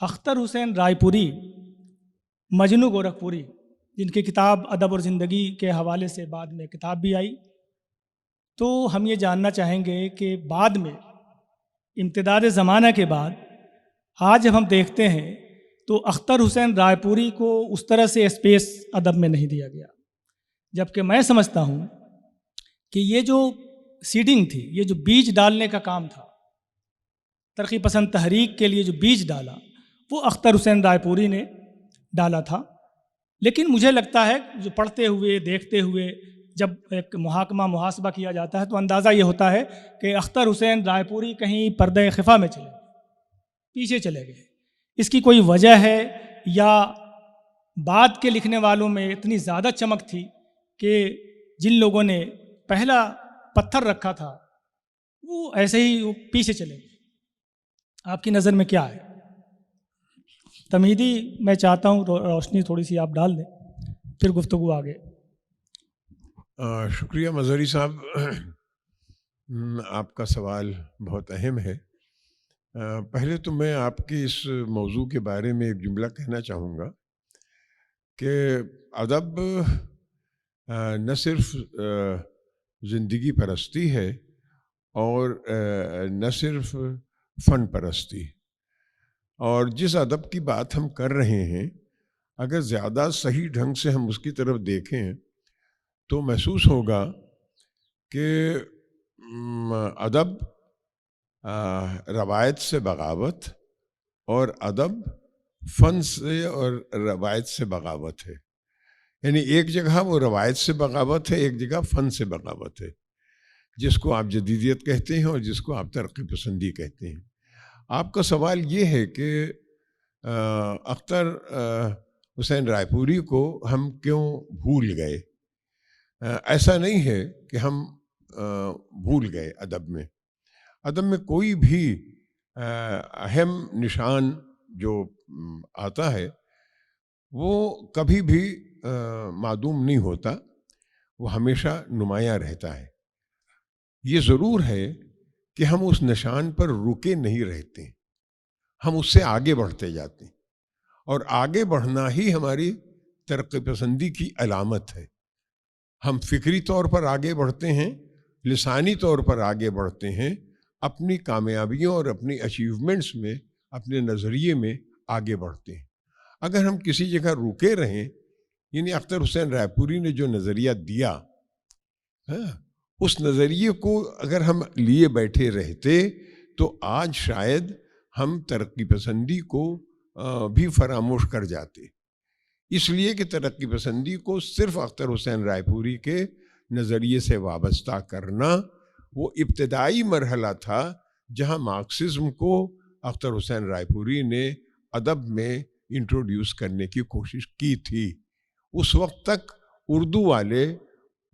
اختر حسین رائے پوری مجنو گورکھپوری، جن کی کتاب ادب اور زندگی کے حوالے سے بعد میں کتاب بھی آئی، تو ہم یہ جاننا چاہیں گے کہ بعد میں امتداد زمانہ کے بعد آج جب ہم دیکھتے ہیں تو اختر حسین رائے پوری کو اس طرح سے اسپیس ادب میں نہیں دیا گیا، جبکہ میں سمجھتا ہوں کہ یہ جو سیڈنگ تھی، یہ جو بیج ڈالنے کا کام تھا، ترقی پسند تحریک کے لیے جو بیج ڈالا وہ اختر حسین رائے پوری نے ڈالا تھا۔ لیکن مجھے لگتا ہے جو پڑھتے ہوئے دیکھتے ہوئے جب ایک محاکمہ محاسبہ کیا جاتا ہے تو اندازہ یہ ہوتا ہے کہ اختر حسین رائے پوری کہیں پردہ خفا میں چلے گئے، پیچھے چلے گئے۔ اس کی کوئی وجہ ہے یا بعد کے لکھنے والوں میں اتنی زیادہ چمک تھی کہ جن لوگوں نے پہلا پتھر رکھا تھا وہ ایسے ہی پیچھے چلے گئے؟ آپ کی نظر میں کیا ہے؟ تمہیدی میں چاہتا ہوں روشنی تھوڑی سی آپ ڈال دیں، پھر گفتگو آگے۔ شکریہ مظہری صاحب، آپ کا سوال بہت اہم ہے۔ پہلے تو میں آپ کی اس موضوع کے بارے میں ایک جملہ کہنا چاہوں گا کہ ادب نہ صرف زندگی پرستی ہے اور نہ صرف فن پرستی، اور جس ادب کی بات ہم کر رہے ہیں اگر زیادہ صحیح ڈھنگ سے ہم اس کی طرف دیکھیں تو محسوس ہوگا کہ ادب روایت سے بغاوت اور ادب فن سے اور روایت سے بغاوت ہے۔ یعنی ایک جگہ وہ روایت سے بغاوت ہے، ایک جگہ فن سے بغاوت ہے، جس کو آپ جدیدیت کہتے ہیں اور جس کو آپ ترقی پسندی کہتے ہیں۔ آپ کا سوال یہ ہے کہ اختر حسین رائے پوری کو ہم کیوں بھول گئے؟ ایسا نہیں ہے کہ ہم بھول گئے۔ ادب میں کوئی بھی اہم نشان جو آتا ہے وہ کبھی بھی معدوم نہیں ہوتا، وہ ہمیشہ نمایاں رہتا ہے۔ یہ ضرور ہے کہ ہم اس نشان پر رکے نہیں رہتے، ہم اس سے آگے بڑھتے جاتے ہیں، اور آگے بڑھنا ہی ہماری ترقی پسندی کی علامت ہے۔ ہم فکری طور پر آگے بڑھتے ہیں، لسانی طور پر آگے بڑھتے ہیں، اپنی کامیابیوں اور اپنی اچیومنٹس میں، اپنے نظریے میں آگے بڑھتے ہیں۔ اگر ہم کسی جگہ رکے رہیں، یعنی اختر حسین رائے پوری نے جو نظریہ دیا، اس نظریے کو اگر ہم لیے بیٹھے رہتے تو آج شاید ہم ترقی پسندی کو بھی فراموش کر جاتے، اس لیے کہ ترقی پسندی کو صرف اختر حسین رائے پوری کے نظریے سے وابستہ کرنا وہ ابتدائی مرحلہ تھا جہاں مارکسزم کو اختر حسین رائے پوری نے ادب میں انٹروڈیوس کرنے کی کوشش کی تھی۔ اس وقت تک اردو والے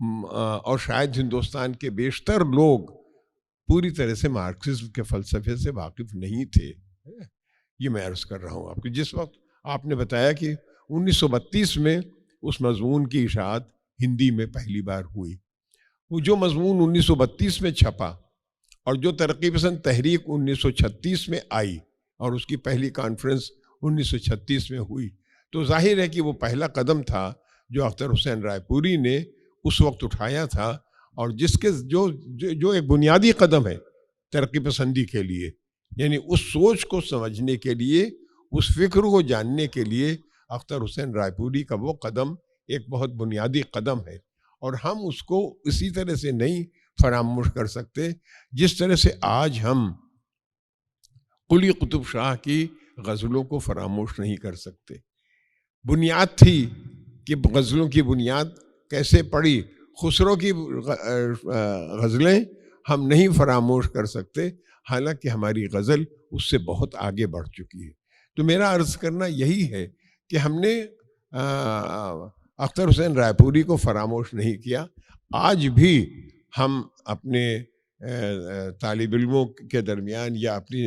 اور شاید ہندوستان کے بیشتر لوگ پوری طرح سے مارکسزم کے فلسفے سے واقف نہیں تھے۔ یہ میں عرض کر رہا ہوں آپ کو۔ جس وقت آپ نے بتایا کہ 1932 میں اس مضمون کی اشاعت ہندی میں پہلی بار ہوئی، وہ جو مضمون 1932 میں چھپا اور جو ترقی پسند تحریک 1936 میں آئی اور اس کی پہلی کانفرنس 1936 میں ہوئی، تو ظاہر ہے کہ وہ پہلا قدم تھا جو اختر حسین رائے پوری نے اس وقت اٹھایا تھا، اور جس کے جو ایک بنیادی قدم ہے ترقی پسندی کے لیے، یعنی اس سوچ کو سمجھنے کے لیے، اس فکر کو جاننے کے لیے اختر حسین رائے پوری کا وہ قدم ایک بہت بنیادی قدم ہے، اور ہم اس کو اسی طرح سے نہیں فراموش کر سکتے جس طرح سے آج ہم قلی قطب شاہ کی غزلوں کو فراموش نہیں کر سکتے۔ بنیاد تھی کہ غزلوں کی بنیاد کیسے پڑی، خسرو کی غزلیں ہم نہیں فراموش کر سکتے، حالانکہ ہماری غزل اس سے بہت آگے بڑھ چکی ہے۔ تو میرا عرض کرنا یہی ہے کہ ہم نے اختر حسین رائے پوری کو فراموش نہیں کیا۔ آج بھی ہم اپنے طالب علموں کے درمیان یا اپنی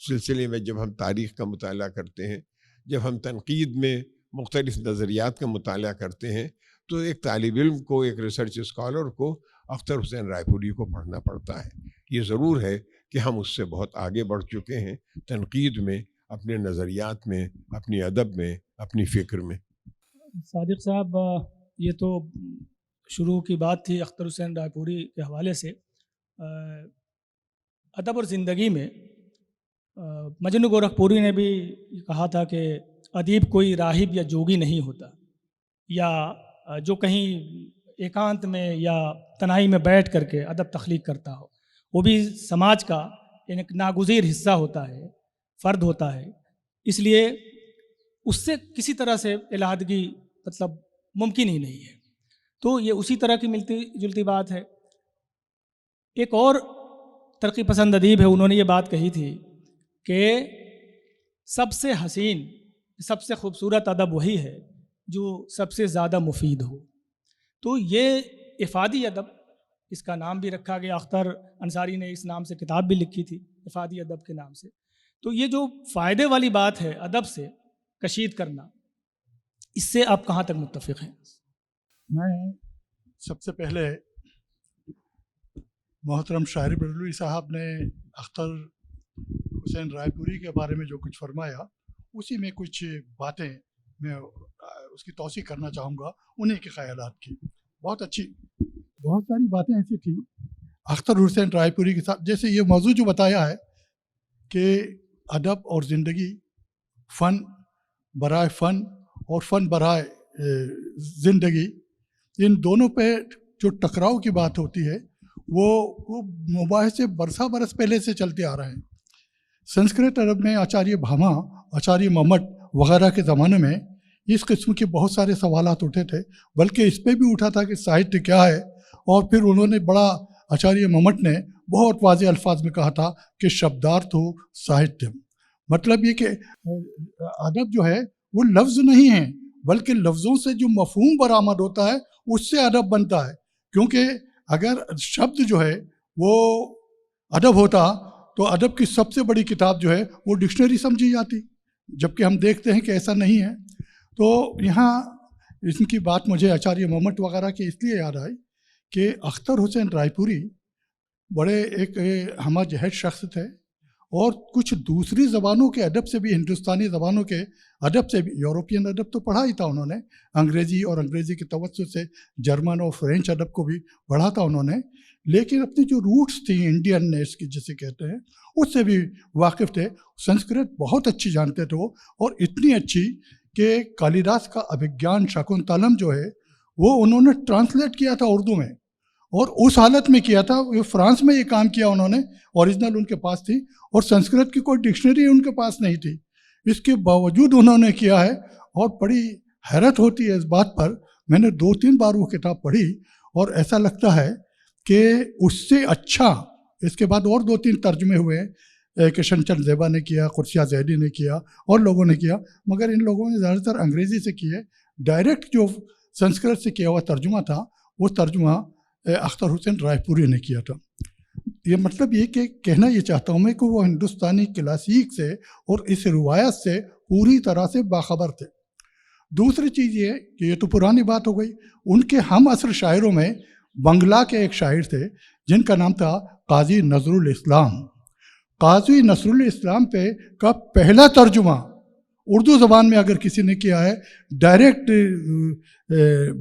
سلسلے میں جب ہم تاریخ کا مطالعہ کرتے ہیں، جب ہم تنقید میں مختلف نظریات کا مطالعہ کرتے ہیں، تو ایک طالب علم کو، ایک ریسرچ اسکالر کو اختر حسین رائے پوری کو پڑھنا پڑتا ہے۔ یہ ضرور ہے کہ ہم اس سے بہت آگے بڑھ چکے ہیں تنقید میں، اپنے نظریات میں، اپنی ادب میں، اپنی فکر میں. صادق صاحب، یہ تو شروع کی بات تھی اختر حسین رائے پوری کے حوالے سے. ادب اور زندگی میں مجنو گورکھ پوری نے بھی کہا تھا کہ ادیب کوئی راہب یا جوگی نہیں ہوتا، یا جو کہیں ایکانت میں یا تنہائی میں بیٹھ کر کے ادب تخلیق کرتا ہو. وہ بھی سماج کا ایک ناگزیر حصہ ہوتا ہے، فرد ہوتا ہے. اس لیے اس سے کسی طرح سے علیحدگی مطلب ممکن ہی نہیں ہے. تو یہ اسی طرح کی ملتی جلتی بات ہے. ایک اور ترقی پسند ادیب ہے، انہوں نے یہ بات کہی تھی کہ سب سے حسین، سب سے خوبصورت ادب وہی ہے جو سب سے زیادہ مفید ہو. تو یہ افادی ادب، اس کا نام بھی رکھا گیا. اختر انصاری نے اس نام سے کتاب بھی لکھی تھی، افادی ادب کے نام سے. تو یہ جو فائدے والی بات ہے ادب سے کشید کرنا، اس سے آپ کہاں تک متفق ہیں؟ میں سب سے پہلے محترم شاعر بریلوی صاحب نے اختر حسین رائے پوری کے بارے میں جو کچھ فرمایا، اسی میں کچھ باتیں میں اس کی توسیع کرنا چاہوں گا، انہیں کے خیالات کی. بہت ساری باتیں ایسی تھیں اختر حسین رائے پوری کے ساتھ. جیسے یہ موضوع جو بتایا ہے کہ ادب اور زندگی، فن برائے فن اور فن برائے زندگی، ان دونوں پہ جو ٹکراؤ کی بات ہوتی ہے وہ مباحثے برسا برس پہلے سے چلتے آ رہے ہیں. سنسکرت ادب میں آچاریہ بھاما، آچاریہ ممٹ وغیرہ کے زمانے میں اس قسم کے بہت سارے سوالات اٹھے تھے. بلکہ اس پہ بھی اٹھا تھا کہ ساہتیہ کیا ہے، اور پھر انہوں نے بڑا آچاریہ ممٹ نے بہت واضح الفاظ میں کہا تھا کہ شبدارتھ ہو ساہتیہ. مطلب یہ کہ ادب جو ہے وہ لفظ نہیں ہے، بلکہ لفظوں سے جو مفہوم برآمد ہوتا ہے اس سے ادب بنتا ہے. کیونکہ اگر شبد جو ہے وہ ادب ہوتا تو ادب کی سب سے بڑی کتاب جو ہے وہ ڈکشنری سمجھی جاتی، جبکہ ہم دیکھتے ہیں کہ ایسا نہیں ہے. تو یہاں اس کی بات مجھے آچاریہ ممٹ وغیرہ کی اس لیے یاد آئی کہ اختر حسین رائے پوری بڑے ایک ہمہ جہت شخص تھے، اور کچھ دوسری زبانوں کے ادب سے بھی، ہندوستانی زبانوں کے ادب سے بھی، یورپین ادب تو پڑھا ہی تھا انہوں نے، انگریزی اور انگریزی کے توسط سے جرمن اور فرینچ ادب کو بھی پڑھا تھا انہوں نے. لیکن اپنی جو روٹس تھیں انڈین نیس کی جسے کہتے ہیں، اس سے بھی واقف تھے. سنسکرت بہت اچھی جانتے تھے وہ، اور اتنی اچھی کہ کالیداس کا ابھیگیان شاکنتلم جو ہے وہ انہوں نے ٹرانسلیٹ کیا تھا اردو میں، اور اس حالت میں کیا تھا. فرانس میں یہ کام کیا انہوں نے، اوریجنل ان کے پاس تھی، اور سنسکرت کی کوئی ڈکشنری ان کے پاس نہیں تھی. اس کے باوجود انہوں نے کیا ہے، اور بڑی حیرت ہوتی ہے اس بات پر. میں نے 2-3 بار وہ کتاب پڑھی، اور ایسا لگتا ہے کہ اس سے اچھا اس کے بعد اور 2-3 ترجمے ہوئے، کشن چند زیبا نے کیا، قدسیہ زیدی نے کیا، اور لوگوں نے کیا، مگر ان لوگوں نے زیادہ تر انگریزی سے کیے. ڈائریکٹ جو سنسکرت سے کیا ہوا ترجمہ تھا وہ ترجمہ اختر حسین رائے پوری نے کیا تھا. یہ مطلب یہ کہ کہنا یہ چاہتا ہوں میں کہ وہ ہندوستانی کلاسیک سے اور اس روایت سے پوری طرح سے باخبر تھے. دوسری چیز یہ کہ یہ تو پرانی بات ہو گئی، ان کے ہم عصر شاعروں میں بنگلہ کے ایک شاعر تھے جن کا نام تھا قاضی نذر الاسلام. قاضی نذر الاسلام پہ کا پہلا ترجمہ اردو زبان میں اگر کسی نے کیا ہے ڈائریکٹ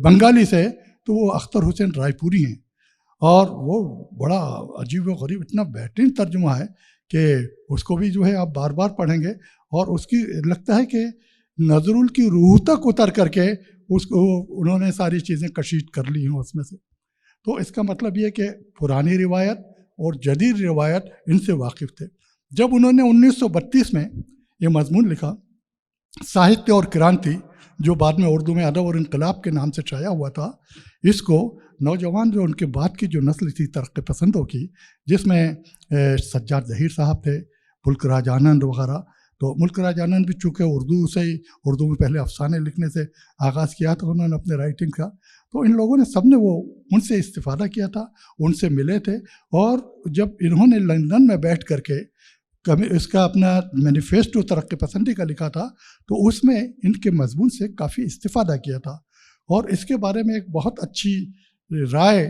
بنگالی سے، تو وہ اختر حسین رائے پوری ہیں. اور وہ بڑا عجیب و غریب، اتنا بہترین ترجمہ ہے کہ اس کو بھی جو ہے آپ بار بار پڑھیں گے، اور اس کی لگتا ہے کہ نظر ال کی روح تک اتر کر کے اس کو انہوں نے ساری چیزیں کشید کر لی ہیں اس میں سے. تو اس کا مطلب یہ کہ پرانی روایت اور جدید روایت ان سے واقف تھے. جب انہوں نے 1932 میں یہ مضمون لکھا ساہتیہ اور کرانتی، جو بعد میں اردو میں ادب اور انقلاب کے نام سے شائع ہوا تھا، اس کو نوجوان جو ان کے بعد کی جو نسل تھی ترقی پسندوں کی، جس میں سجاد ظہیر صاحب تھے، ملک راج آنند وغیرہ. تو ملک راج آنند بھی چونکہ اردو میں پہلے افسانے لکھنے سے آغاز کیا تھا انہوں نے اپنے رائٹنگ کا، تو ان لوگوں نے سب نے وہ ان سے استفادہ کیا تھا، ان سے ملے تھے. اور جب انہوں نے لندن میں بیٹھ کر کے اس کا اپنا مینیفیسٹو ترقی پسندی کا لکھا تھا، تو اس میں ان کے مضمون سے کافی استفادہ کیا تھا. اور اس کے بارے میں ایک بہت اچھی رائے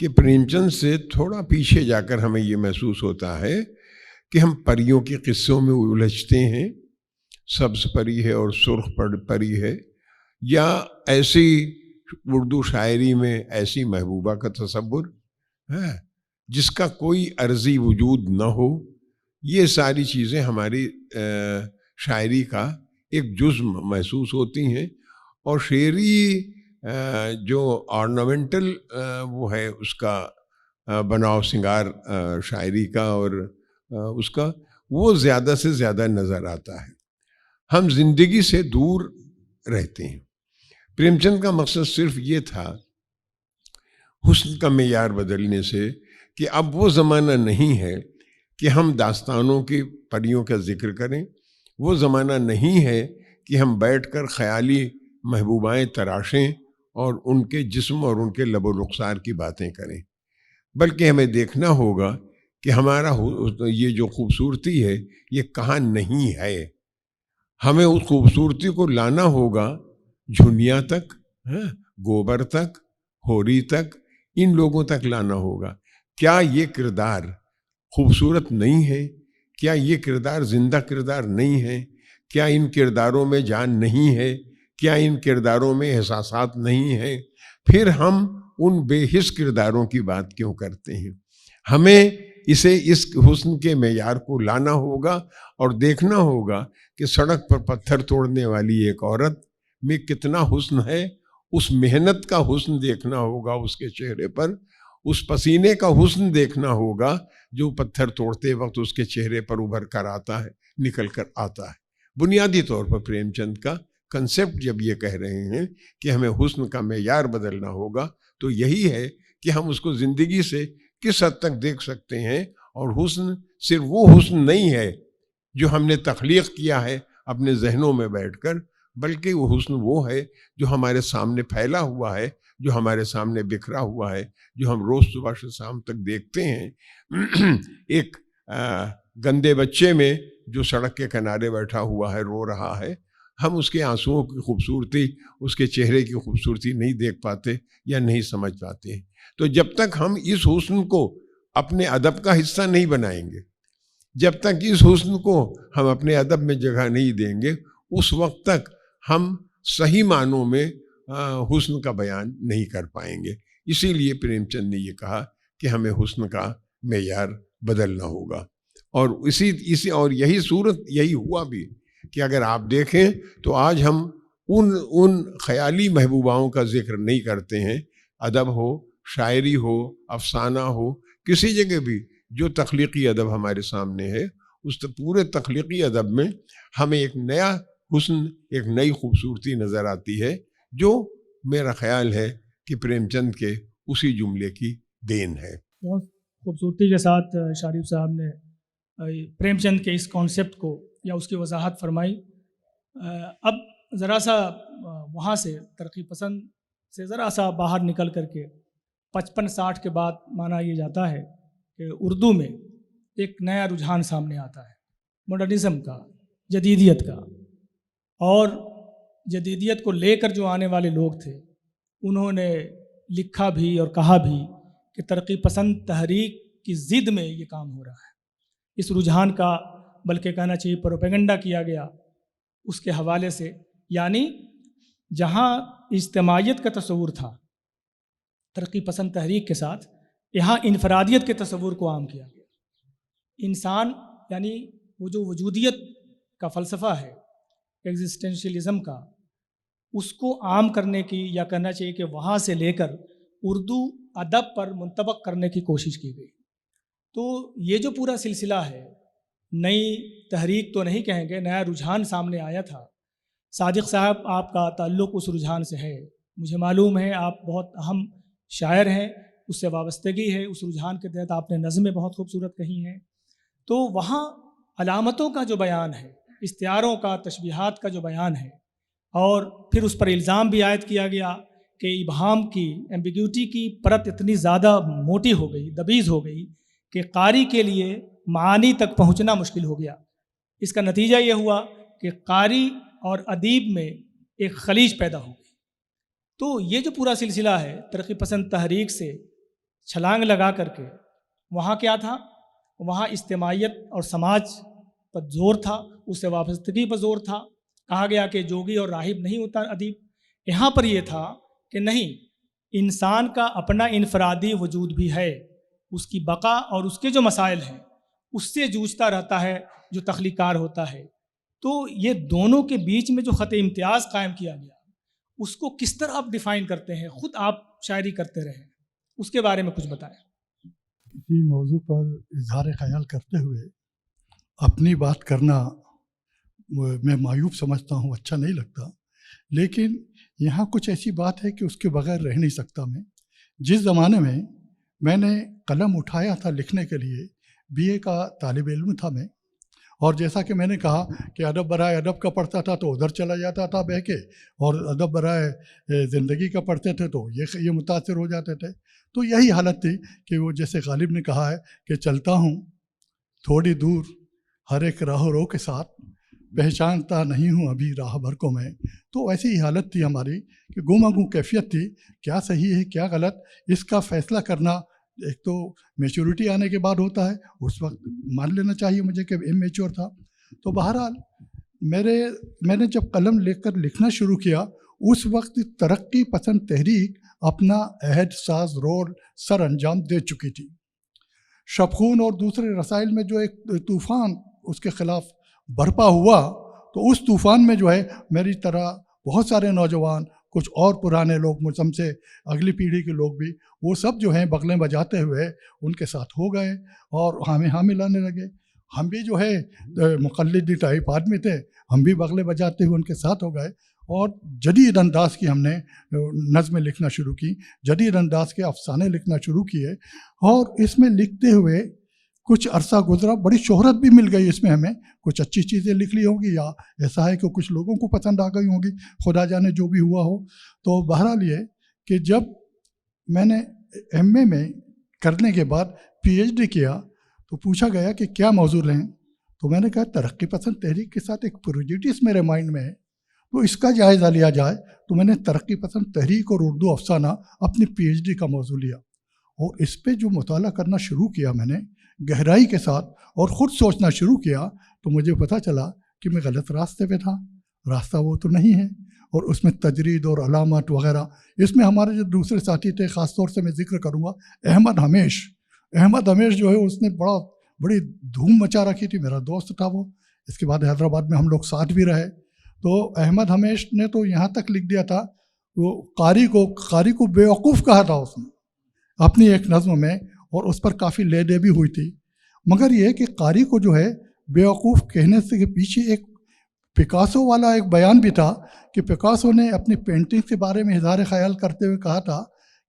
کہ پریم چند سے تھوڑا پیچھے جا کر ہمیں یہ محسوس ہوتا ہے کہ ہم پریوں کے قصوں میں الجھتے ہیں، سبز پری ہے اور سرخ پری ہے، یا ایسی اردو شاعری میں ایسی محبوبہ کا تصور ہے جس کا کوئی عرضی وجود نہ ہو. یہ ساری چیزیں ہماری شاعری کا ایک جزء محسوس ہوتی ہیں، اور شعری جو آرنامنٹل وہ ہے اس کا بناؤ سنگار شاعری کا اور اس کا وہ زیادہ سے زیادہ نظر آتا ہے. ہم زندگی سے دور رہتے ہیں. پریم چند کا مقصد صرف یہ تھا حسن کا معیار بدلنے سے کہ اب وہ زمانہ نہیں ہے کہ ہم داستانوں کی پریوں کا ذکر کریں، وہ زمانہ نہیں ہے کہ ہم بیٹھ کر خیالی محبوبائیں تراشیں اور ان کے جسم اور ان کے لب و رخسار کی باتیں کریں، بلکہ ہمیں دیکھنا ہوگا کہ ہمارا یہ جو خوبصورتی ہے یہ کہاں نہیں ہے. ہمیں اس خوبصورتی کو لانا ہوگا جھنیا تک، گوبر تک، ہوری تک، ان لوگوں تک لانا ہوگا. کیا یہ کردار خوبصورت نہیں ہے؟ کیا یہ کردار زندہ کردار نہیں ہے؟ کیا ان کرداروں میں جان نہیں ہے؟ کیا ان کرداروں میں احساسات نہیں ہیں؟ پھر ہم ان بے حس کرداروں کی بات کیوں کرتے ہیں؟ ہمیں اس حسن کے معیار کو لانا ہوگا اور دیکھنا ہوگا کہ سڑک پر پتھر توڑنے والی ایک عورت میں کتنا حسن ہے. اس محنت کا حسن دیکھنا ہوگا اس کے چہرے پر، اس پسینے کا حسن دیکھنا ہوگا جو پتھر توڑتے وقت اس کے چہرے پر ابھر کر آتا ہے، نکل کر آتا ہے. بنیادی طور پر پریم چند کا کنسیپٹ جب یہ کہہ رہے ہیں کہ ہمیں حسن کا معیار بدلنا ہوگا تو یہی ہے کہ ہم اس کو زندگی سے کس حد تک دیکھ سکتے ہیں. اور حسن صرف وہ حسن نہیں ہے جو ہم نے تخلیق کیا ہے اپنے ذہنوں میں بیٹھ کر، بلکہ وہ حسن وہ ہے جو ہمارے سامنے پھیلا ہوا ہے، جو ہمارے سامنے بکھرا ہوا ہے، جو ہم روز صبح سے شام تک دیکھتے ہیں. ایک گندے بچے میں جو سڑک کے کنارے بیٹھا ہوا ہے، رو رہا ہے، ہم اس کے آنسوؤں کی خوبصورتی، اس کے چہرے کی خوبصورتی نہیں دیکھ پاتے یا نہیں سمجھ پاتے ہیں. تو جب تک ہم اس حسن کو اپنے ادب کا حصہ نہیں بنائیں گے، جب تک اس حسن کو ہم اپنے ادب میں جگہ نہیں دیں گے، اس وقت تک ہم صحیح معنوں میں حسن کا بیان نہیں کر پائیں گے. اسی لیے پریم چند نے یہ کہا کہ ہمیں حسن کا معیار بدلنا ہوگا. اور اور یہی صورت یہی ہوا بھی کہ اگر آپ دیکھیں تو آج ہم ان خیالی محبوباؤں کا ذکر نہیں کرتے ہیں. ادب ہو، شاعری ہو، افسانہ ہو، کسی جگہ بھی جو تخلیقی ادب ہمارے سامنے ہے، اس پورے تخلیقی ادب میں ہمیں ایک نیا حسن، ایک نئی خوبصورتی نظر آتی ہے، جو میرا خیال ہے کہ پریم چند کے اسی جملے کی دین ہے. بہت خوبصورتی کے ساتھ شاریف صاحب نے پریم چند کے اس کانسیپٹ کو یا اس کی وضاحت فرمائی. اب ذرا سا وہاں سے ترقی پسند سے ذرا سا باہر نکل کر کے 55-60 کے بعد مانا یہ جاتا ہے کہ اردو میں ایک نیا رجحان سامنے آتا ہے، ماڈرنزم کا، جدیدیت کا. اور جدیدیت کو لے کر جو آنے والے لوگ تھے انہوں نے لکھا بھی اور کہا بھی کہ ترقی پسند تحریک کی ضد میں یہ کام ہو رہا ہے. اس رجحان کا بلکہ کہنا چاہیے پروپیگنڈا کیا گیا اس کے حوالے سے، یعنی جہاں اجتماعیت کا تصور تھا ترقی پسند تحریک کے ساتھ، یہاں انفرادیت کے تصور کو عام کیا گیا. انسان یعنی وہ جو وجودیت کا فلسفہ ہے ایگزسٹینشیلزم کا، اس کو عام کرنے کی یا کہنا چاہیے کہ وہاں سے لے کر اردو ادب پر منطبق کرنے کی کوشش کی گئی. تو یہ جو پورا سلسلہ ہے، نئی تحریک تو نہیں کہیں گے، نیا رجحان سامنے آیا تھا. صادق صاحب آپ کا تعلق اس رجحان سے ہے، مجھے معلوم ہے آپ بہت اہم شاعر ہیں، اس سے وابستگی ہے. اس رجحان کے تحت آپ نے نظمیں بہت خوبصورت کہی ہیں. تو وہاں علامتوں کا جو بیان ہے، استعاروں کا، تشبیہات کا جو بیان ہے، اور پھر اس پر الزام بھی عائد کیا گیا کہ ابہام کی، ایمبیگوٹی کی پرت اتنی زیادہ موٹی ہو گئی، دبیز ہو گئی کہ قاری کے لیے معانی تک پہنچنا مشکل ہو گیا. اس کا نتیجہ یہ ہوا کہ قاری اور ادیب میں ایک خلیج پیدا ہو گئی. تو یہ جو پورا سلسلہ ہے ترقی پسند تحریک سے چھلانگ لگا کر کے وہاں کیا تھا، وہاں اجتماعیت اور سماج پر زور تھا، اس سے وابستگی پر زور تھا. کہا گیا کہ جوگی اور راہب نہیں ہوتا ادیب. یہاں پر یہ تھا کہ نہیں، انسان کا اپنا انفرادی وجود بھی ہے، اس کی بقا اور اس کے جو مسائل ہیں اس سے جوجھتا رہتا ہے جو تخلیقار ہوتا ہے. تو یہ دونوں کے بیچ میں جو خط امتیاز قائم کیا گیا اس کو کس طرح آپ ڈیفائن کرتے ہیں؟ خود آپ شاعری کرتے رہے، اس کے بارے میں کچھ بتائیں. اسی موضوع پر اظہار خیال کرتے ہوئے اپنی بات کرنا میں معیوب سمجھتا ہوں، اچھا نہیں لگتا، لیکن یہاں کچھ ایسی بات ہے کہ اس کے بغیر رہ نہیں سکتا میں. جس زمانے میں نے قلم اٹھایا تھا لکھنے کے لیے، BA کا طالب علم تھا میں، اور جیسا کہ میں نے کہا کہ ادب برائے ادب کا پڑھتا تھا تو ادھر چلا جاتا تھا بہ کے، اور ادب برائے زندگی کا پڑھتے تھے تو یہ متاثر ہو جاتے تھے. تو یہی حالت تھی کہ وہ جیسے غالب نے کہا ہے کہ چلتا ہوں تھوڑی دور ہر ایک راہ رو کے ساتھ، پہچانتا نہیں ہوں ابھی راہ بھر کو میں. تو ایسی ہی حالت تھی ہماری کہ گم گم کیفیت تھی، کیا صحیح ہے کیا غلط، اس کا فیصلہ کرنا ایک تو میچورٹی آنے کے بعد ہوتا ہے. اس وقت مان لینا چاہیے مجھے کہ امیچور تھا. تو بہرحال میں نے جب قلم لے کر لکھنا شروع کیا، اس وقت ترقی پسند تحریک اپنا عہد ساز رول سر انجام دے چکی تھی. شبخون اور دوسرے رسائل میں جو ایک طوفان اس کے خلاف برپا ہوا، تو اس طوفان میں جو ہے میری طرح بہت سارے نوجوان، کچھ اور پرانے لوگ، مجھ سے اگلی پیڑھی کے لوگ بھی، وہ سب جو ہیں بغلیں بجاتے ہوئے ان کے ساتھ ہو گئے اور ہمیں ہاں ملانے لگے. ہم بھی جو ہے مقلدی ٹائپ آدمی تھے، ہم بھی بغلیں بجاتے ہوئے ان کے ساتھ ہو گئے، اور جدید انداز کی ہم نے نظمیں لکھنا شروع کی، جدید انداز کے افسانے لکھنا شروع کیے. اور اس میں لکھتے ہوئے کچھ عرصہ گزرا، بڑی شہرت بھی مل گئی اس میں ہمیں، کچھ اچھی چیزیں لکھ لی ہوں گی، یا ایسا ہے کہ کچھ لوگوں کو پسند آ گئی ہوں گی، خدا جانے جو بھی ہوا ہو. تو بہرحال یہ کہ جب میں نے MA میں کرنے کے بعد PhD کیا تو پوچھا گیا کہ کیا موضوع لیں، تو میں نے کہا ترقی پسند تحریک کے ساتھ ایک پروجیکٹس میرے مائنڈ میں ہے، تو اس کا جائزہ لیا جائے. تو میں نے ترقی پسند تحریک اور اردو افسانہ اپنی PhD کا موضوع لیا، اور اس پہ جو مطالعہ کرنا شروع کیا میں نے گہرائی کے ساتھ اور خود سوچنا شروع کیا، تو مجھے پتہ چلا کہ میں غلط راستے پہ تھا، راستہ وہ تو نہیں ہے. اور اس میں تجرید اور علامات وغیرہ، اس میں ہمارے جو دوسرے ساتھی تھے، خاص طور سے میں ذکر کروں گا احمد ہمیش جو ہے اس نے بڑی دھوم مچا رکھی تھی. میرا دوست تھا وہ، اس کے بعد حیدرآباد میں ہم لوگ ساتھ بھی رہے. تو احمد ہمیش نے تو یہاں تک لکھ دیا تھا، وہ قاری کو بیوقوف کہا تھا اس نے اپنی ایک نظم میں، اور اس پر کافی لے دے بھی ہوئی تھی. مگر یہ کہ قاری کو جو ہے بیوقوف کہنے سے کے پیچھے ایک پکاسو والا ایک بیان بھی تھا، کہ پکاسو نے اپنی پینٹنگ کے بارے میں اظہار خیال کرتے ہوئے کہا تھا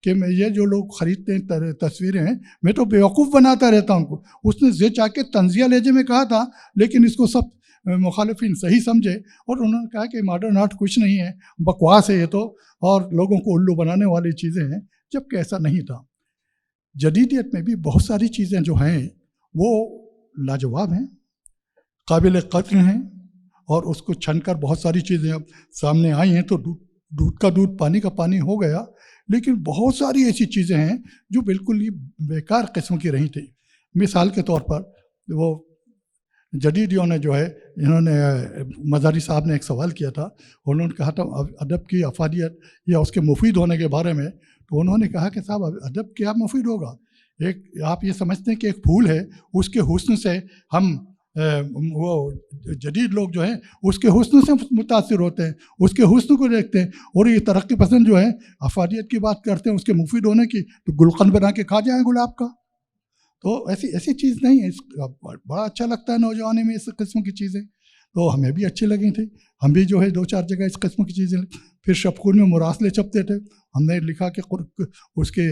کہ میں یہ جو لوگ خریدتے ہیں تصویریں ہیں، میں تو بیوقوف بناتا رہتا ہوں کو. اس نے زے چاہ کے طنزیہ لہجے میں کہا تھا، لیکن اس کو سب مخالفین صحیح سمجھے، اور انہوں نے کہا کہ ماڈرن آرٹ کچھ نہیں ہے، بکواس ہے یہ تو، اور لوگوں کو الو بنانے والی چیزیں ہیں، جبکہ ایسا نہیں تھا. جدیدیت میں بھی بہت ساری چیزیں جو ہیں وہ لاجواب ہیں، قابل قدر ہیں، اور اس کو چھن کر بہت ساری چیزیں اب سامنے آئی ہیں، تو دودھ کا دودھ پانی کا پانی ہو گیا. لیکن بہت ساری ایسی چیزیں ہیں جو بالکل ہی بیکار قسم کی رہی تھی. مثال کے طور پر وہ جدیدیوں نے جو ہے، انہوں نے مزاری صاحب نے ایک سوال کیا تھا، انہوں نے کہا تھا ادب کی افادیت یا اس کے مفید ہونے کے بارے میں. تو انہوں نے کہا کہ صاحب ادب کیا مفید ہوگا، آپ یہ سمجھتے ہیں کہ ایک پھول ہے، اس کے حسن سے ہم وہ جدید لوگ جو ہیں اس کے حسن سے متاثر ہوتے ہیں، اس کے حسن کو دیکھتے ہیں، اور یہ ترقی پسند جو ہے افادیت کی بات کرتے ہیں اس کے مفید ہونے کی، تو گلقند بنا کے کھا جائیں گلاب کا. تو ایسی چیز نہیں ہے. بڑا اچھا لگتا ہے نوجوانی میں اس قسم کی چیزیں، تو ہمیں بھی اچھی لگی تھی. ہم بھی جو ہے 2-4 جگہ اس قسم کی چیزیں. پھر شبخون میں مراسلے چھپتے تھے، ہم نے لکھا کہ اس کے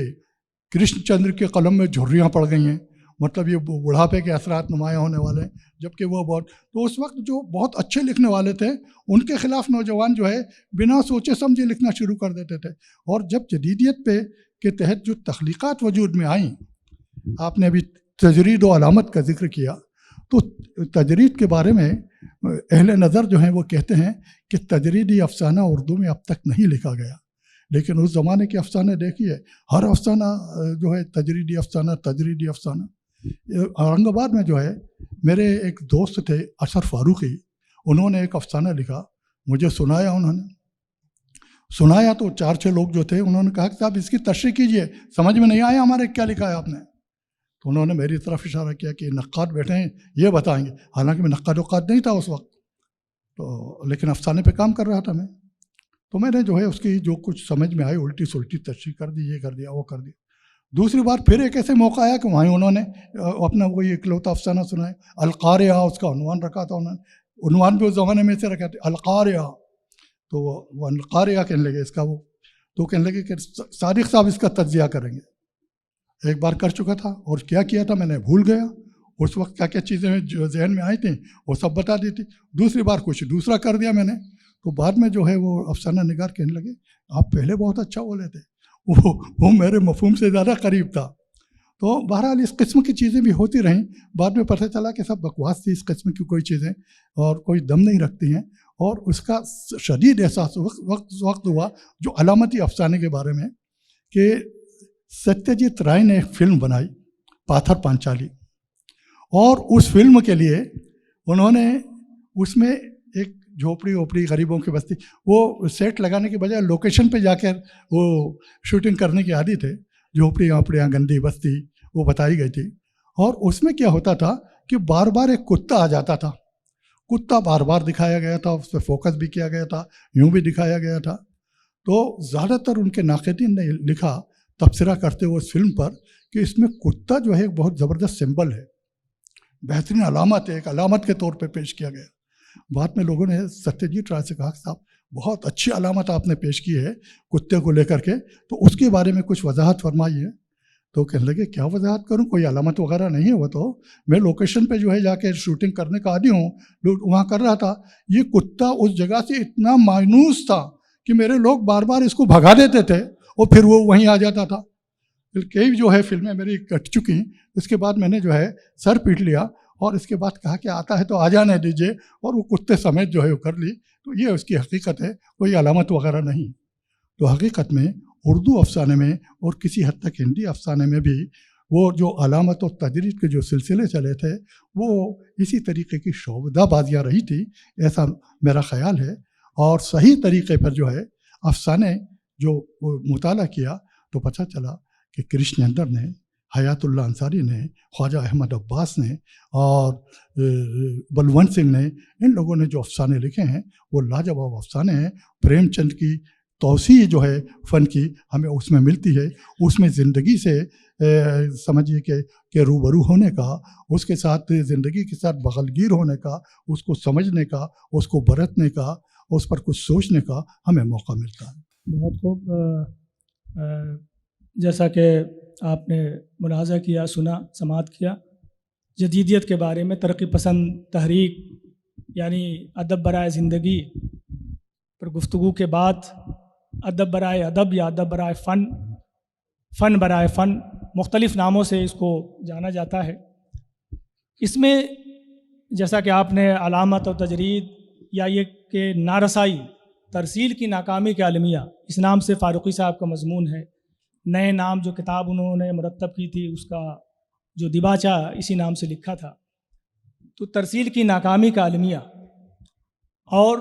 کرشن چندر کے قلم میں جھریاں پڑ گئی ہیں، مطلب یہ بڑھاپے کے اثرات نمایاں ہونے والے ہیں، جبکہ وہ تو اس وقت جو بہت اچھے لکھنے والے تھے ان کے خلاف نوجوان جو ہے بنا سوچے سمجھے لکھنا شروع کر دیتے تھے. اور جب جدیدیت پہ کے تحت جو تخلیقات وجود میں آئیں، آپ نے ابھی تجرید و علامت کا ذکر کیا، تو تجرید کے بارے میں اہل نظر جو ہیں وہ کہتے ہیں کہ تجریدی افسانہ اردو میں اب تک نہیں لکھا گیا. لیکن اس زمانے کے افسانے دیکھیے، ہر افسانہ جو ہے تجریدی افسانہ. اورنگ آباد میں جو ہے میرے ایک دوست تھے اشر فاروقی، انہوں نے ایک افسانہ لکھا، مجھے سنایا تو 4-6 لوگ جو تھے انہوں نے کہا کہ صاحب اس کی تشریح کیجئے، سمجھ میں نہیں آیا ہمارے کیا لکھا ہے آپ نے. تو انہوں نے میری طرف اشارہ کیا کہ نقاد بیٹھے ہیں یہ بتائیں گے، حالانکہ میں نقاد وقاد نہیں تھا اس وقت تو، لیکن افسانے پہ کام کر رہا تھا میں. تو میں نے جو ہے اس کی جو کچھ سمجھ میں آئی الٹی سلٹی تشریح کر دی، یہ کر دیا وہ کر دیا. دوسری بار پھر ایک ایسے موقع آیا کہ وہیں انہوں نے اپنا وہی اکلوتا افسانہ سنایا، القاریہ، اس کا عنوان رکھا تھا انہوں نے، عنوان بھی اس زمانے میں سے رکھا تھا القاریہ. تو وہ القاریہ کہنے لگے اس کا، وہ تو کہنے لگے کہ صادق صاحب اس کا تجزیہ کریں گے. ایک بار کر چکا تھا اور کیا تھا میں نے بھول گیا، اس وقت کیا چیزیں جو ذہن میں آئی تھیں وہ سب بتا دی تھی. دوسری بار کچھ دوسرا کر دیا میں نے. تو بعد میں جو ہے وہ افسانہ نگار کہنے لگے آپ پہلے بہت اچھا بولے تھے، وہ میرے مفہوم سے زیادہ قریب تھا. تو بہرحال اس قسم کی چیزیں بھی ہوتی رہیں. بعد میں پتہ چلا کہ سب بکواس تھی، اس قسم کی کوئی چیزیں اور کوئی دم نہیں رکھتی ہیں. اور اس کا شدید احساس وقت ہوا جو علامتی افسانے کے بارے میں، کہ ستیہ رائے نے ایک فلم بنائی پاتھر پانچالی، اور اس فلم کے لیے انہوں نے اس میں ایک جھوپڑی غریبوں کی بستی، وہ سیٹ لگانے کے بجائے لوکیشن پہ جا کر وہ شوٹنگ کرنے کی عادی تھے. جھوپڑیاں گندی بستی وہ بتائی گئی تھی. اور اس میں کیا ہوتا تھا کہ بار بار ایک کتا آ جاتا تھا، کتا بار بار دکھایا گیا تھا، اس پہ فوکس بھی کیا گیا تھا، یوں بھی دکھایا گیا تھا. تو زیادہ تر ان کے ناقدین نے لکھا تبصرہ کرتے ہوئے اس فلم پر کہ اس میں کتا جو ہے ایک بہت زبردست سمبل ہے، بہترین علامت ہے، ایک علامت کے طور پہ پیش کیا گیا. بعد میں لوگوں نے ستیہ رائے سے کہا کہ صاحب بہت اچھی علامت آپ نے پیش کی ہے کتے کو لے کر کے، تو اس کے بارے میں کچھ وضاحت فرمائی ہے. تو کہنے لگے کیا وضاحت کروں، کوئی علامت وغیرہ نہیں ہے، وہ تو میں لوکیشن پہ جو ہے جا کے شوٹنگ کرنے کا عادی ہوں، وہاں کر رہا تھا. یہ کتا اس جگہ سے اتنا مایوس تھا کہ میرے لوگ بار بار اس کو بھگا دیتے تھے اور پھر وہ وہیں آ جاتا تھا. کئی جو ہے فلمیں میری کٹ چکی. اس کے بعد میں نے جو ہے سر پیٹ لیا اور اس کے بعد کہا کہ آتا ہے تو آ جانے دیجیے، اور وہ کتے سمیت جو ہے وہ کر لی. تو یہ اس کی حقیقت ہے، کوئی علامت وغیرہ نہیں. تو حقیقت میں اردو افسانے میں اور کسی حد تک ہندی افسانے میں بھی وہ جو علامت و تجرید کے جو سلسلے چلے تھے وہ اسی طریقے کی شعبدہ بازیاں رہی تھی، ایسا میرا خیال ہے. اور صحیح طریقے پر جو ہے افسانے جو مطالعہ کیا تو پتہ چلا کہ کرشنیندر نے، حیات اللہ انصاری نے، خواجہ احمد عباس نے اور بلونت سنگھ نے، ان لوگوں نے جو افسانے لکھے ہیں وہ لاجواب افسانے ہیں. پریم چند کی توسیع جو ہے فن کی ہمیں اس میں ملتی ہے. اس میں زندگی سے سمجھیے کہ روبرو ہونے کا، اس کے ساتھ زندگی کے ساتھ بغلگیر ہونے کا، اس کو سمجھنے کا، اس کو برتنے کا، اس پر کچھ سوچنے کا ہمیں موقع ملتا ہے. بہت خوب. جیسا کہ آپ نے ملاحظہ کیا، سنا، سماعت کیا، جدیدیت کے بارے میں، ترقی پسند تحریک یعنی ادب برائے زندگی پر گفتگو کے بعد ادب برائے ادب یا ادب برائے فن، فن برائے فن، مختلف ناموں سے اس کو جانا جاتا ہے. اس میں جیسا کہ آپ نے علامت و تجرید یا یہ کہ نارسائی، ترسیل کی ناکامی کے المیہ، اس نام سے فاروقی صاحب کا مضمون ہے. نئے نام جو کتاب انہوں نے مرتب کی تھی اس کا جو دیباچہ اسی نام سے لکھا تھا. تو ترسیل کی ناکامی کا المیہ، اور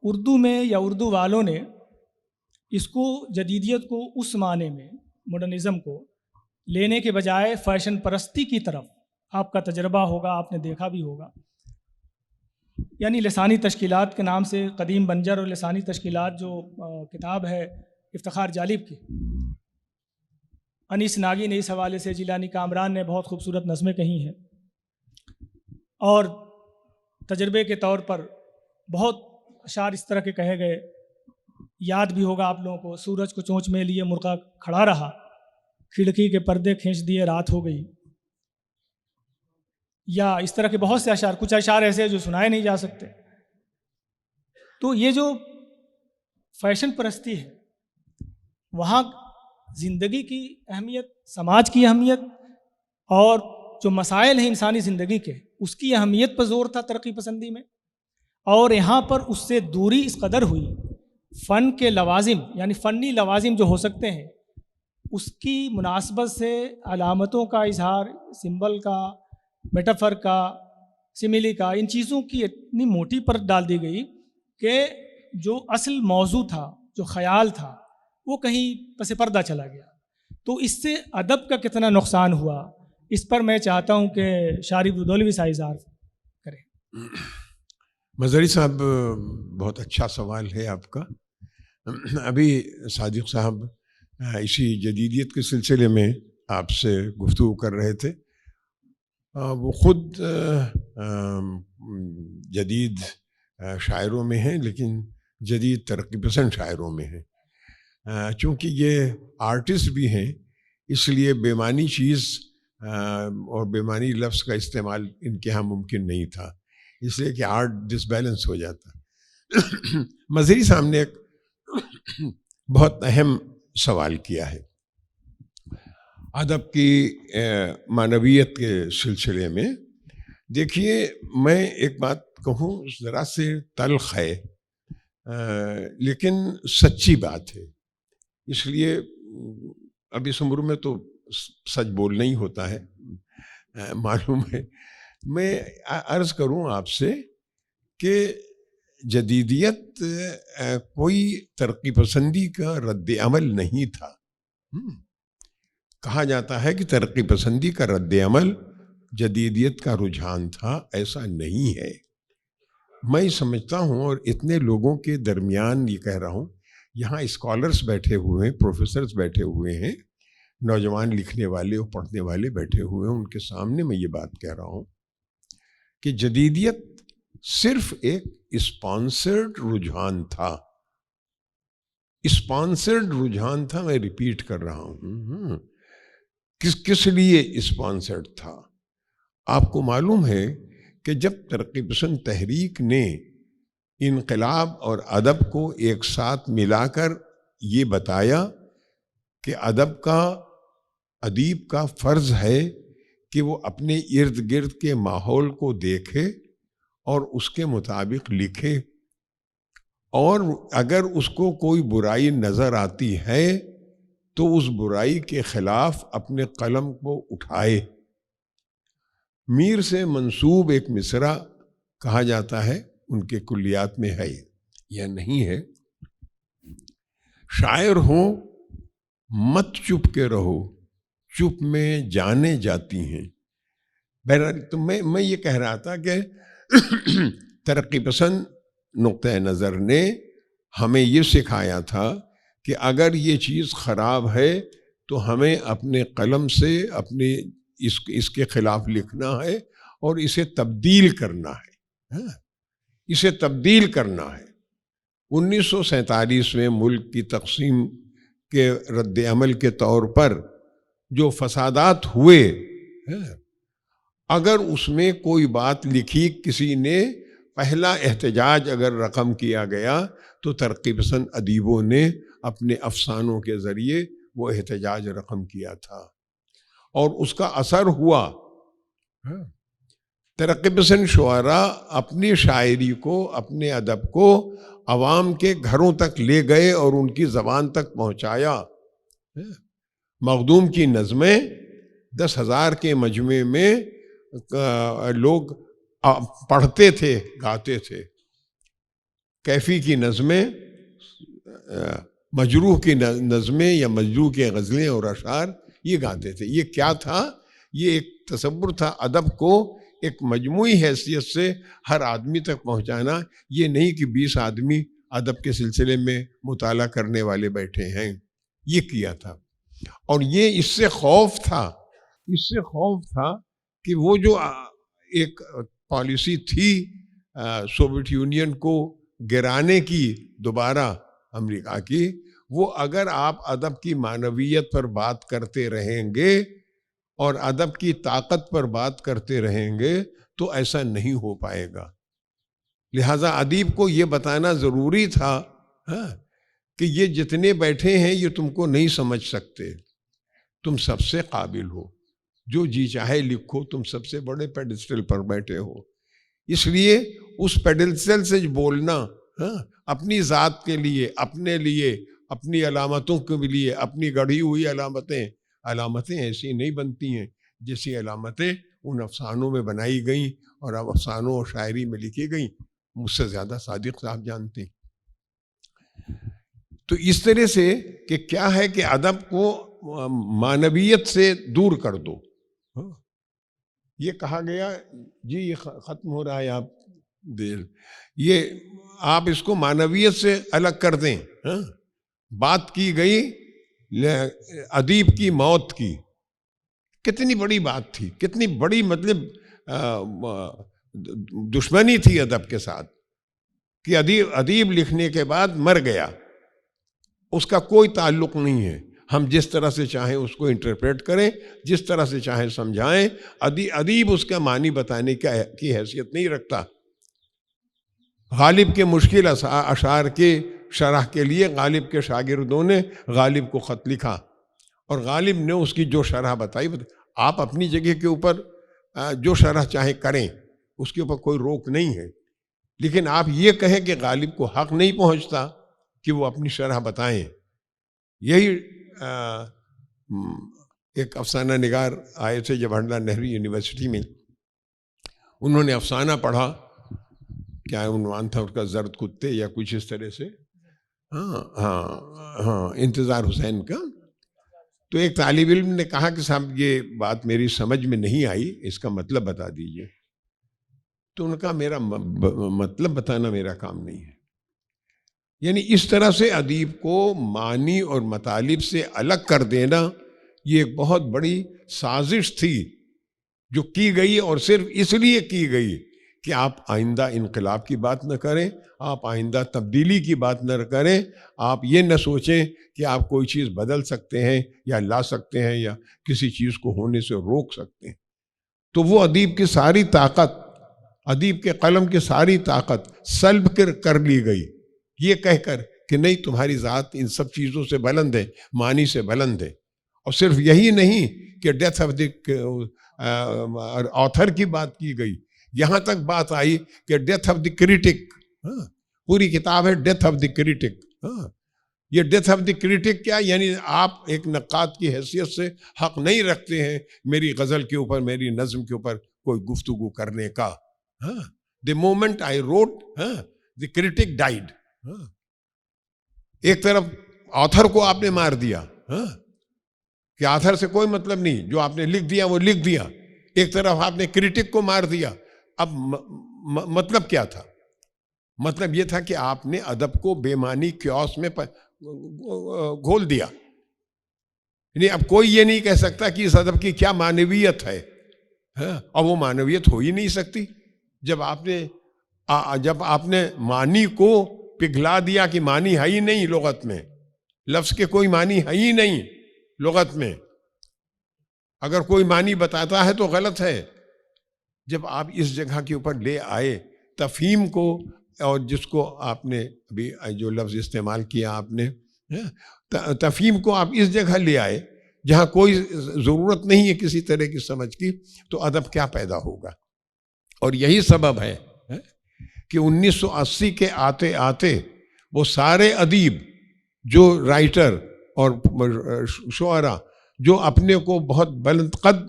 اردو میں یا اردو والوں نے اس کو، جدیدیت کو اس معنی میں، ماڈرنزم کو لینے کے بجائے فیشن پرستی کی طرف، آپ کا تجربہ ہوگا، آپ نے دیکھا بھی ہوگا، یعنی لسانی تشکیلات کے نام سے قدیم بنجر اور لسانی تشکیلات جو کتاب ہے افتخار جالب کی، انیس ناگی نے اس حوالے سے، جیلانی کامران نے بہت خوبصورت نظمیں کہی ہیں، اور تجربے کے طور پر بہت اشعار اس طرح کے کہے گئے. یاد بھی ہوگا آپ لوگوں کو، سورج کو چونچ میں لیے مرغا کھڑا رہا، کھڑکی کے پردے کھینچ دیے رات ہو گئی، یا اس طرح کے بہت سے اشعار. کچھ اشعار ایسے جو سنائے نہیں جا سکتے. تو یہ جو فیشن پرستی ہے، وہاں زندگی کی اہمیت، سماج کی اہمیت، اور جو مسائل ہیں انسانی زندگی کے، اس کی اہمیت پر زور تھا ترقی پسندی میں. اور یہاں پر اس سے دوری اس قدر ہوئی فن کے لوازم یعنی فنی لوازم جو ہو سکتے ہیں اس کی مناسبت سے علامتوں کا اظہار، سمبل کا، میٹافر کا، سملی کا، ان چیزوں کی اتنی موٹی پرت ڈال دی گئی کہ جو اصل موضوع تھا، جو خیال تھا، وہ کہیں پس پردہ چلا گیا. تو اس سے ادب کا کتنا نقصان ہوا، اس پر میں چاہتا ہوں کہ شارق دولوی صاحب اظہار کریں. مظہری صاحب، بہت اچھا سوال ہے آپ کا. ابھی صادق صاحب اسی جدیدیت کے سلسلے میں آپ سے گفتگو کر رہے تھے. وہ خود جدید شاعروں میں ہیں، لیکن جدید ترقی پسند شاعروں میں ہیں. چونکہ یہ آرٹسٹ بھی ہیں، اس لیے بے معنی چیز اور بے معنی لفظ کا استعمال ان کے ہاں ممکن نہیں تھا، اس لیے کہ آرٹ ڈس بیلنس ہو جاتا. مظہری صاحب نے ایک بہت اہم سوال کیا ہے ادب کی معنویت کے سلسلے میں. دیکھیے، میں ایک بات کہوں، ذرا سے تلخ ہے لیکن سچی بات ہے. اس لیے اب اس عمر میں تو سچ بولنا ہی ہوتا ہے، معلوم ہے. میں عرض کروں آپ سے کہ جدیدیت کوئی ترقی پسندی کا رد عمل نہیں تھا. کہا جاتا ہے کہ ترقی پسندی کا رد عمل جدیدیت کا رجحان تھا، ایسا نہیں ہے. میں سمجھتا ہوں، اور اتنے لوگوں کے درمیان یہ کہہ رہا ہوں، یہاں اسکالرز بیٹھے ہوئے ہیں، پروفیسرز بیٹھے ہوئے ہیں، نوجوان لکھنے والے اور پڑھنے والے بیٹھے ہوئے ہیں، ان کے سامنے میں یہ بات کہہ رہا ہوں کہ جدیدیت صرف ایک اسپانسرڈ رجحان تھا. اسپانسرڈ رجحان تھا، میں ریپیٹ کر رہا ہوں. کس لیے اسپانسرڈ تھا؟ آپ کو معلوم ہے کہ جب ترقی پسند تحریک نے انقلاب اور ادب کو ایک ساتھ ملا کر یہ بتایا کہ ادیب کا فرض ہے کہ وہ اپنے ارد گرد کے ماحول کو دیکھے اور اس کے مطابق لکھے، اور اگر اس کو کوئی برائی نظر آتی ہے تو اس برائی کے خلاف اپنے قلم کو اٹھائے. میر سے منسوب ایک مصرع کہا جاتا ہے، ان کے کلیات میں ہے یا نہیں ہے، شاعر ہو مت چپ کے رہو، چپ میں جانے جاتی ہیں. بہرحال تو میں یہ کہہ رہا تھا کہ ترقی پسند نقطۂ نظر نے ہمیں یہ سکھایا تھا کہ اگر یہ چیز خراب ہے تو ہمیں اپنے قلم سے اپنے اس کے خلاف لکھنا ہے اور اسے تبدیل کرنا ہے. اسے تبدیل کرنا ہے. 1947 میں ملک کی تقسیم کے رد عمل کے طور پر جو فسادات ہوئے، اگر اس میں کوئی بات لکھی، کسی نے پہلا احتجاج اگر رقم کیا گیا تو ترقی پسند ادیبوں نے اپنے افسانوں کے ذریعے وہ احتجاج رقم کیا تھا، اور اس کا اثر ہوا. ترقی پسند شعراء اپنی شاعری کو، اپنے ادب کو عوام کے گھروں تک لے گئے اور ان کی زبان تک پہنچایا. مخدوم کی نظمیں 10,000 کے مجمع میں لوگ پڑھتے تھے، گاتے تھے. کیفی کی نظمیں، مجروح کی نظمیں یا مجروح کے غزلیں اور اشعار یہ گاتے تھے. یہ کیا تھا؟ یہ ایک تصور تھا ادب کو ایک مجموعی حیثیت سے ہر آدمی تک پہنچانا. یہ نہیں کہ 20 آدمی ادب کے سلسلے میں مطالعہ کرنے والے بیٹھے ہیں. یہ کیا تھا، اور یہ اس سے خوف تھا کہ وہ جو ایک پالیسی تھی سوویت یونین کو گرانے کی دوبارہ امریکہ کی، وہ اگر آپ ادب کی معنویت پر بات کرتے رہیں گے اور ادب کی طاقت پر بات کرتے رہیں گے تو ایسا نہیں ہو پائے گا. لہٰذا ادیب کو یہ بتانا ضروری تھا کہ یہ جتنے بیٹھے ہیں یہ تم کو نہیں سمجھ سکتے، تم سب سے قابل ہو، جو جی چاہے لکھو، تم سب سے بڑے پیڈسٹل پر بیٹھے ہو. اس لیے اس پیڈسٹل سے بولنا ہاں، اپنی ذات کے لیے، اپنے لیے، اپنی علامتوں کے لیے، اپنی گڑھی ہوئی علامتیں ایسی نہیں بنتی ہیں جیسی علامتیں ان افسانوں میں بنائی گئیں اور اب افسانوں اور شاعری میں لکھی گئیں، مجھ سے زیادہ صادق صاحب جانتے ہیں۔ تو اس طرح سے کہ کیا ہے کہ ادب کو معنویت سے دور کر دو۔ یہ کہا گیا جی یہ ختم ہو رہا ہے، آپ دیر یہ آپ اس کو معنویت سے الگ کر دیں۔ بات کی گئی ادیب کی موت کی، کتنی بڑی بات تھی، کتنی بڑی مطلب دشمنی تھی ادب کے ساتھ کہ ادیب لکھنے کے بعد مر گیا، اس کا کوئی تعلق نہیں ہے۔ ہم جس طرح سے چاہیں اس کو انٹرپریٹ کریں، جس طرح سے چاہیں سمجھائیں، ادیب اس کا معنی بتانے کی حیثیت نہیں رکھتا۔ غالب کے مشکل اشعار کے شرح کے لیے غالب کے شاگردوں نے غالب کو خط لکھا اور غالب نے اس کی جو شرح بتائی، آپ اپنی جگہ کے اوپر جو شرح چاہیں کریں، اس کے اوپر کوئی روک نہیں ہے، لیکن آپ یہ کہیں کہ غالب کو حق نہیں پہنچتا کہ وہ اپنی شرح بتائیں۔ یہی ایک افسانہ نگار آئے تھے جواہر لال نہرو یونیورسٹی میں، انہوں نے افسانہ پڑھا، کیا عنوان تھا اس کا، زرد کتے یا کچھ اس طرح سے، ہاں انتظار حسین کا۔ تو ایک طالب علم نے کہا کہ صاحب یہ بات میری سمجھ میں نہیں آئی، اس کا مطلب بتا دیجئے۔ تو انہوں نے کہا میرا مطلب بتانا میرا کام نہیں ہے۔ یعنی اس طرح سے ادیب کو معنی اور مطالب سے الگ کر دینا یہ ایک بہت بڑی سازش تھی جو کی گئی، اور صرف اس لیے کی گئی کہ آپ آئندہ انقلاب کی بات نہ کریں، آپ آئندہ تبدیلی کی بات نہ کریں، آپ یہ نہ سوچیں کہ آپ کوئی چیز بدل سکتے ہیں یا لا سکتے ہیں یا کسی چیز کو ہونے سے روک سکتے ہیں۔ تو وہ ادیب کی ساری طاقت، ادیب کے قلم کی ساری طاقت سلب کر لی گئی، یہ کہہ کر کہ نہیں تمہاری ذات ان سب چیزوں سے بلند ہے، معنی سے بلند ہے۔ اور صرف یہی نہیں کہ ڈیتھ آف دی آتھر کی بات کی گئی، یہاں تک بات آئی کہ ڈیتھ آف دی کریٹک، پوری کتاب ہے ڈیتھ آف دی کریٹک۔ یہ ڈیتھ آف دی کریٹک کیا، یعنی آپ ایک نقاد کی حیثیت سے حق نہیں رکھتے ہیں میری غزل کے اوپر، میری نظم کے اوپر کوئی گفتگو کرنے کا۔ The moment I wrote the critic died. ایک طرف آتھر کو آپ نے مار دیا کہ آتھر سے کوئی مطلب نہیں، جو آپ نے لکھ دیا وہ لکھ دیا، ایک طرف آپ نے کریٹک کو مار دیا۔ اب مطلب کیا تھا؟ مطلب یہ تھا کہ آپ نے ادب کو بے معنی کیوس میں گھول دیا۔ یعنی اب کوئی یہ نہیں کہہ سکتا کہ اس ادب کی کیا معنویت ہے، اور وہ معنویت ہو ہی نہیں سکتی جب آپ نے معنی کو پگھلا دیا کہ معنی ہے ہی نہیں لغت میں، لفظ کے کوئی معنی ہے ہی نہیں لغت میں، اگر کوئی معنی بتاتا ہے تو غلط ہے۔ جب آپ اس جگہ کے اوپر لے آئے تفہیم کو، اور جس کو آپ نے ابھی جو لفظ استعمال کیا آپ نے، تفہیم کو آپ اس جگہ لے آئے جہاں کوئی ضرورت نہیں ہے کسی طرح کی سمجھ کی، تو ادب کیا پیدا ہوگا؟ اور یہی سبب ہے کہ 1980 کے آتے آتے وہ سارے ادیب جو رائٹر اور شعراء جو اپنے کو بہت بلند قد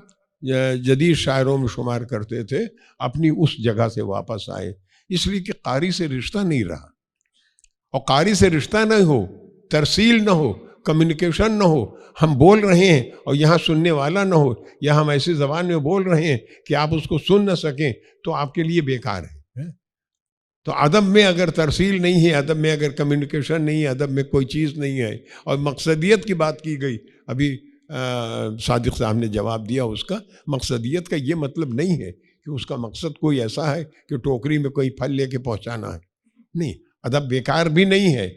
جدید شاعروں میں شمار کرتے تھے، اپنی اس جگہ سے واپس آئے، اس لیے کہ قاری سے رشتہ نہیں رہا۔ اور قاری سے رشتہ نہ ہو، ترسیل نہ ہو، کمیونیکیشن نہ ہو، ہم بول رہے ہیں اور یہاں سننے والا نہ ہو، یا ہم ایسی زبان میں بول رہے ہیں کہ آپ اس کو سن نہ سکیں، تو آپ کے لیے بیکار ہے۔ تو ادب میں اگر ترسیل نہیں ہے، ادب میں اگر کمیونیکیشن نہیں ہے، ادب میں کوئی چیز نہیں ہے، اور مقصدیت کی بات کی گئی، ابھی صادق صاحب نے جواب دیا اس کا، مقصدیت کا یہ مطلب نہیں ہے کہ اس کا مقصد کوئی ایسا ہے کہ ٹوکری میں کوئی پھل لے کے پہنچانا ہے، نہیں، ادب بیکار بھی نہیں ہے،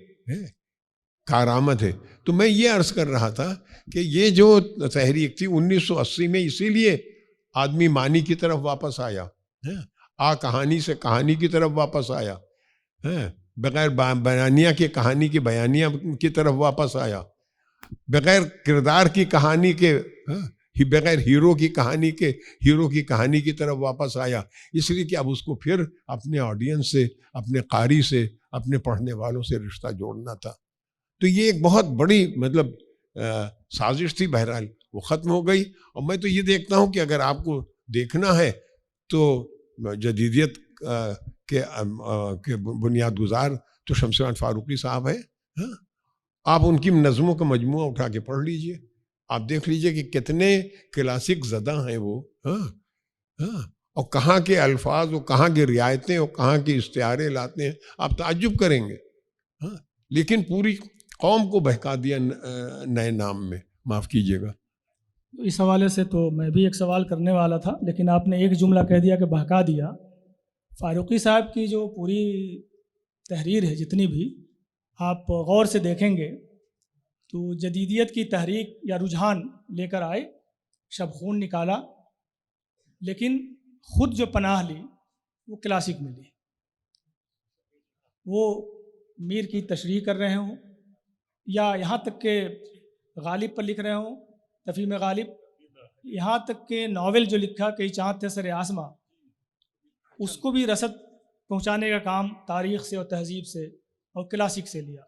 کارآمد ہے۔ تو میں یہ عرض کر رہا تھا کہ یہ جو تحریک تھی 1980 میں، اسی لیے آدمی معنی کی طرف واپس آیا، کہانی سے کہانی کی طرف واپس آیا، بغیر بیانیہ کی کہانی کی بیانیہ کی طرف واپس آیا، بغیر کردار کی کہانی کے ہی بغیر ہیرو کی کہانی کی طرف واپس آیا، اس لیے کہ اب اس کو پھر اپنے آڈینس سے، اپنے قاری سے، اپنے پڑھنے والوں سے رشتہ جوڑنا تھا۔ تو یہ ایک بہت بڑی مطلب سازش تھی، بہرحال وہ ختم ہو گئی۔ اور میں تو یہ دیکھتا ہوں کہ اگر آپ کو دیکھنا ہے تو جدیدیت کے بنیاد گزار تو شمس جان فاروقی صاحب ہیں۔ آپ ان کی نظموں کا مجموعہ اٹھا کے پڑھ لیجئے، آپ دیکھ لیجئے کہ کتنے کلاسک زدہ ہیں وہ، اور کہاں کے الفاظ اور کہاں کی رعایتیں اور کہاں کے استعارے لاتے ہیں، آپ تعجب کریں گے۔ لیکن پوری قوم کو بہکا دیا نئے نام میں، معاف کیجیے گا۔ اس حوالے سے تو میں بھی ایک سوال کرنے والا تھا، لیکن آپ نے ایک جملہ کہہ دیا کہ بہکا دیا۔ فاروقی صاحب کی جو پوری تحریر ہے، جتنی بھی آپ غور سے دیکھیں گے تو جدیدیت کی تحریک یا رجحان لے کر آئے، شب خون نکالا، لیکن خود جو پناہ لی وہ کلاسک میں لی۔ وہ میر کی تشریح کر رہے ہوں یا یہاں تک کہ غالب پر لکھ رہے ہوں، تفہیم غالب، یہاں تک کہ ناول جو لکھا کئی چاند تھے سر آسماں، اس کو بھی رسد پہنچانے کا کام تاریخ سے اور تہذیب سے اور کلاسک سے لیا۔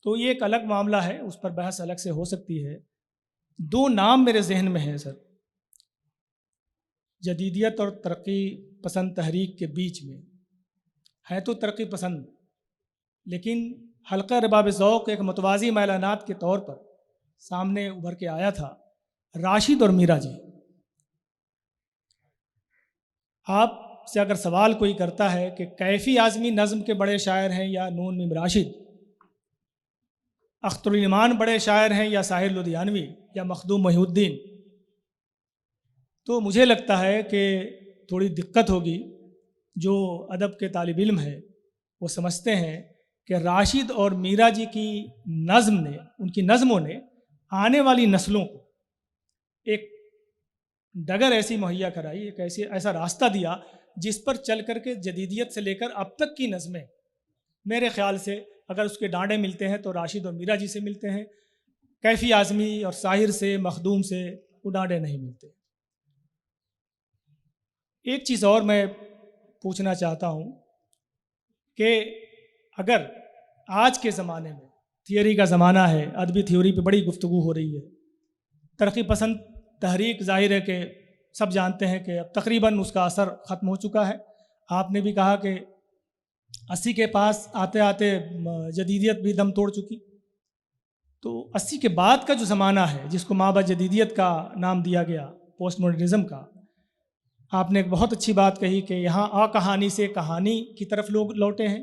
تو یہ ایک الگ معاملہ ہے، اس پر بحث الگ سے ہو سکتی ہے۔ دو نام میرے ذہن میں ہیں سر، جدیدیت اور ترقی پسند تحریک کے بیچ میں ہے تو ترقی پسند، لیکن حلقہ رباب ذوق ایک متوازی میلانات کے طور پر سامنے ابھر کے آیا تھا، راشد اور میرا جی۔ آپ سے اگر سوال کوئی کرتا ہے کہ کیفی اعظمی نظم کے بڑے شاعر ہیں یا نون میم راشد، اختر الایمان بڑے شاعر ہیں یا ساحر لدھیانوی یا مخدوم محی الدین، تو مجھے لگتا ہے کہ تھوڑی دقت ہوگی۔ جو ادب کے طالب علم ہے وہ سمجھتے ہیں کہ راشد اور میرا جی کی نظم نے، ان کی نظموں نے آنے والی نسلوں کو ایک ڈگر ایسی مہیا کرائی، ایک ایسا راستہ دیا جس پر چل کر کے جدیدیت سے لے کر اب تک کی نظمیں، میرے خیال سے اگر اس کے ڈانڈے ملتے ہیں تو راشد اور میرا جی سے ملتے ہیں، کیفی اعظمی اور ساحر سے، مخدوم سے وہ ڈانڈے نہیں ملتے۔ ایک چیز اور میں پوچھنا چاہتا ہوں کہ اگر آج کے زمانے میں تھیوری کا زمانہ ہے، ادبی تھیوری پہ بڑی گفتگو ہو رہی ہے، ترقی پسند تحریک ظاہر ہے کہ سب جانتے ہیں کہ اب تقریباً اس کا اثر ختم ہو چکا ہے۔ آپ نے بھی کہا کہ 80 کے پاس آتے آتے جدیدیت بھی دم توڑ چکی، تو 80 کے بعد کا جو زمانہ ہے جس کو مابعد جدیدیت کا نام دیا گیا، پوسٹ ماڈرنزم کا، آپ نے ایک بہت اچھی بات کہی کہ یہاں کہانی سے کہانی کی طرف لوگ لوٹے ہیں،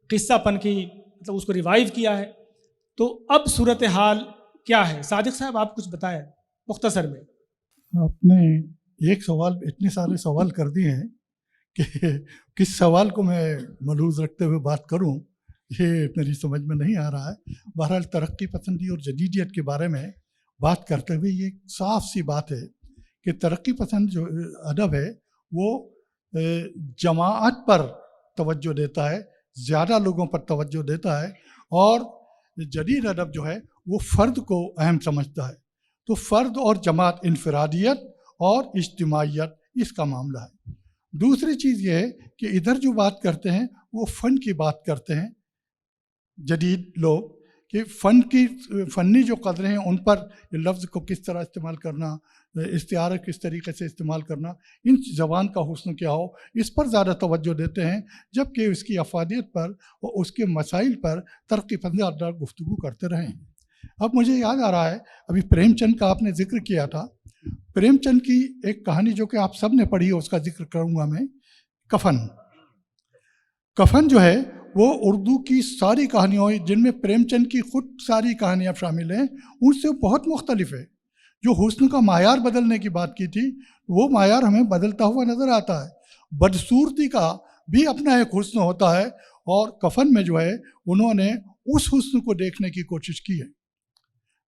قصہ پن کی مطلب اس کو ریوائیو کیا ہے۔ تو اب صورتحال کیا ہے؟ صادق صاحب آپ کچھ بتائیں مختصر میں۔ آپ نے ایک سوال، اتنے سارے سوال کر دیے ہیں کہ کس سوال کو میں ملحوظ رکھتے ہوئے بات کروں، یہ میری سمجھ میں نہیں آ رہا ہے۔ بہرحال ترقی پسندی اور جدیدیت کے بارے میں بات کرتے ہوئے یہ صاف سی بات ہے کہ ترقی پسند جو ادب ہے وہ جماعت پر توجہ دیتا ہے، زیادہ لوگوں پر توجہ دیتا ہے، اور جدید ادب جو ہے وہ فرد کو اہم سمجھتا ہے۔ تو فرد اور جماعت، انفرادیت اور اجتماعیت، اس کا معاملہ ہے۔ دوسری چیز یہ ہے کہ ادھر جو بات کرتے ہیں وہ فن کی بات کرتے ہیں جدید لوگ، کہ فنی جو قدریں ہیں ان پر لفظ کو کس طرح استعمال کرنا، استعارہ کس طریقے سے استعمال کرنا، ان زبان کا حسن کیا ہو، اس پر زیادہ توجہ دیتے ہیں، جبکہ اس کی افادیت پر اور اس کے مسائل پر ترقی پسند گفتگو کرتے رہے ہیں۔ اب مجھے یاد آ رہا ہے، ابھی پریم چند کا آپ نے ذکر کیا تھا، پریم چند کی ایک کہانی جو کہ آپ سب نے پڑھی ہے، اس کا ذکر کروں گا میں، کفن۔ کفن جو ہے وہ اردو کی ساری کہانیوں، جن میں پریم چند کی خود ساری کہانیاں شامل ہیں، ان سے بہت مختلف ہے۔ جو حسن کا معیار بدلنے کی بات کی تھی، وہ معیار ہمیں بدلتا ہوا نظر آتا ہے۔ بدصورتی کا بھی اپنا ایک حسن ہوتا ہے، اور کفن میں جو ہے انہوں نے اس حسن کو دیکھنے کی کوشش کی ہے۔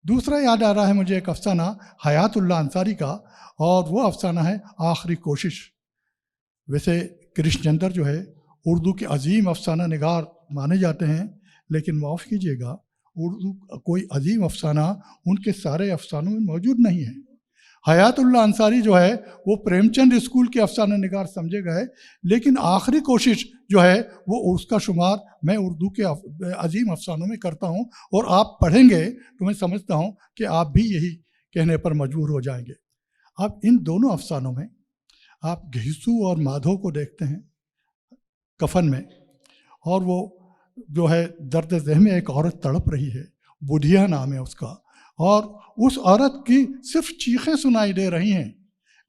دوسرا یاد آ رہا ہے مجھے ایک افسانہ حیات اللہ انصاری کا، اور وہ افسانہ ہے آخری کوشش۔ ویسے کرشن چندر جو ہے اردو کے عظیم افسانہ نگار مانے جاتے ہیں، لیکن معاف کیجیے گا، اردو کوئی عظیم افسانہ ان کے سارے افسانوں میں موجود نہیں ہے۔ حیات اللہ انصاری جو ہے وہ پریم چند اسکول کے افسانہ نگار سمجھے گئے، لیکن آخری کوشش جو ہے وہ اس کا شمار میں اردو کے عظیم افسانوں میں کرتا ہوں، اور آپ پڑھیں گے تو میں سمجھتا ہوں کہ آپ بھی یہی کہنے پر مجبور ہو جائیں گے۔ اب ان دونوں افسانوں میں آپ گھیسو اور مادھو کو دیکھتے ہیں کفن میں، اور وہ جو ہے درد ذہ میں ایک عورت تڑپ رہی ہے، بدھیا نام ہے اس کا، اور اس عورت کی صرف چیخیں سنائی دے رہی ہیں۔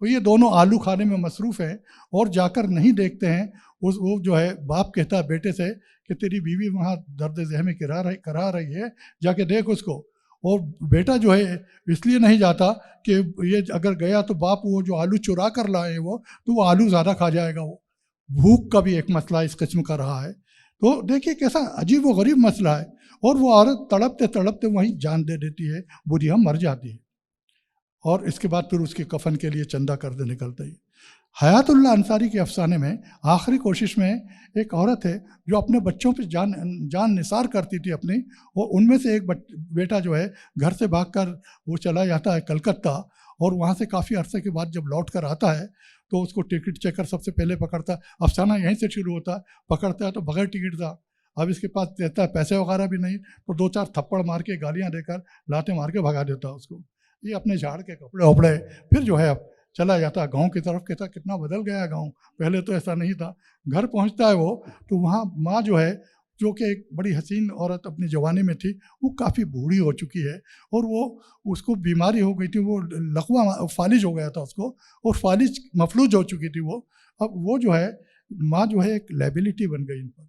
یہ دونوں آلو کھانے میں مصروف ہیں اور جا کر نہیں دیکھتے ہیں۔ وہ جو ہے باپ کہتا ہے بیٹے سے کہ تیری بیوی وہاں درد ذہ میں کرا رہی ہے، جا کے دیکھ اس کو۔ اور بیٹا جو ہے اس لیے نہیں جاتا کہ یہ اگر گیا تو باپ وہ جو آلو چرا کر لائے وہ تو وہ آلو زیادہ کھا جائے گا۔ وہ بھوک کا بھی ایک مسئلہ اس قسم کا رہا ہے۔ تو دیکھیے کیسا عجیب و غریب مسئلہ ہے، اور وہ عورت تڑپتے تڑپتے وہیں جان دے دیتی ہے، بدھیا مر جاتی ہے، اور اس کے بعد پھر اس کے کفن کے لیے چندہ کرتے نکلتے ہی۔ حیات اللہ انصاری کے افسانے میں آخری کوشش میں ایک عورت ہے جو اپنے بچوں پہ جان نثار کرتی تھی اپنی، اور ان میں سے ایک بیٹا جو ہے گھر سے بھاگ کر وہ چلا جاتا ہے کلکتہ، اور وہاں سے کافی عرصے کے بعد جب لوٹ کر آتا ہے تو اس کو ٹکٹ چیکر سب سے پہلے پکڑتا ہے۔ افسانہ یہیں سے شروع ہوتا ہے، پکڑتا ہے تو بغیر ٹکٹ تھا، اب اس کے پاس دیتا ہے پیسے وغیرہ بھی نہیں، تو 2-4 تھپڑ مار کے گالیاں دے کر لاتے مار کے بھگا دیتا اس کو۔ یہ اپنے جھاڑ کے کپڑے وپڑے پھر جو ہے اب چلا جاتا ہے گاؤں کی طرف، کہتا کتنا بدل گیا گاؤں، پہلے تو ایسا نہیں تھا۔ گھر پہنچتا ہے وہ تو وہاں ماں جو ہے، جو کہ ایک بڑی حسین عورت اپنی جوانی میں تھی، وہ کافی بوڑھی ہو چکی ہے، اور وہ اس کو بیماری ہو گئی تھی، وہ لقوہ فالج ہو گیا تھا اس کو، اور فالج مفلوج ہو چکی تھی وہ۔ اب وہ جو ہے ماں جو ہے ایک لائبلٹی بن گئی ان پر۔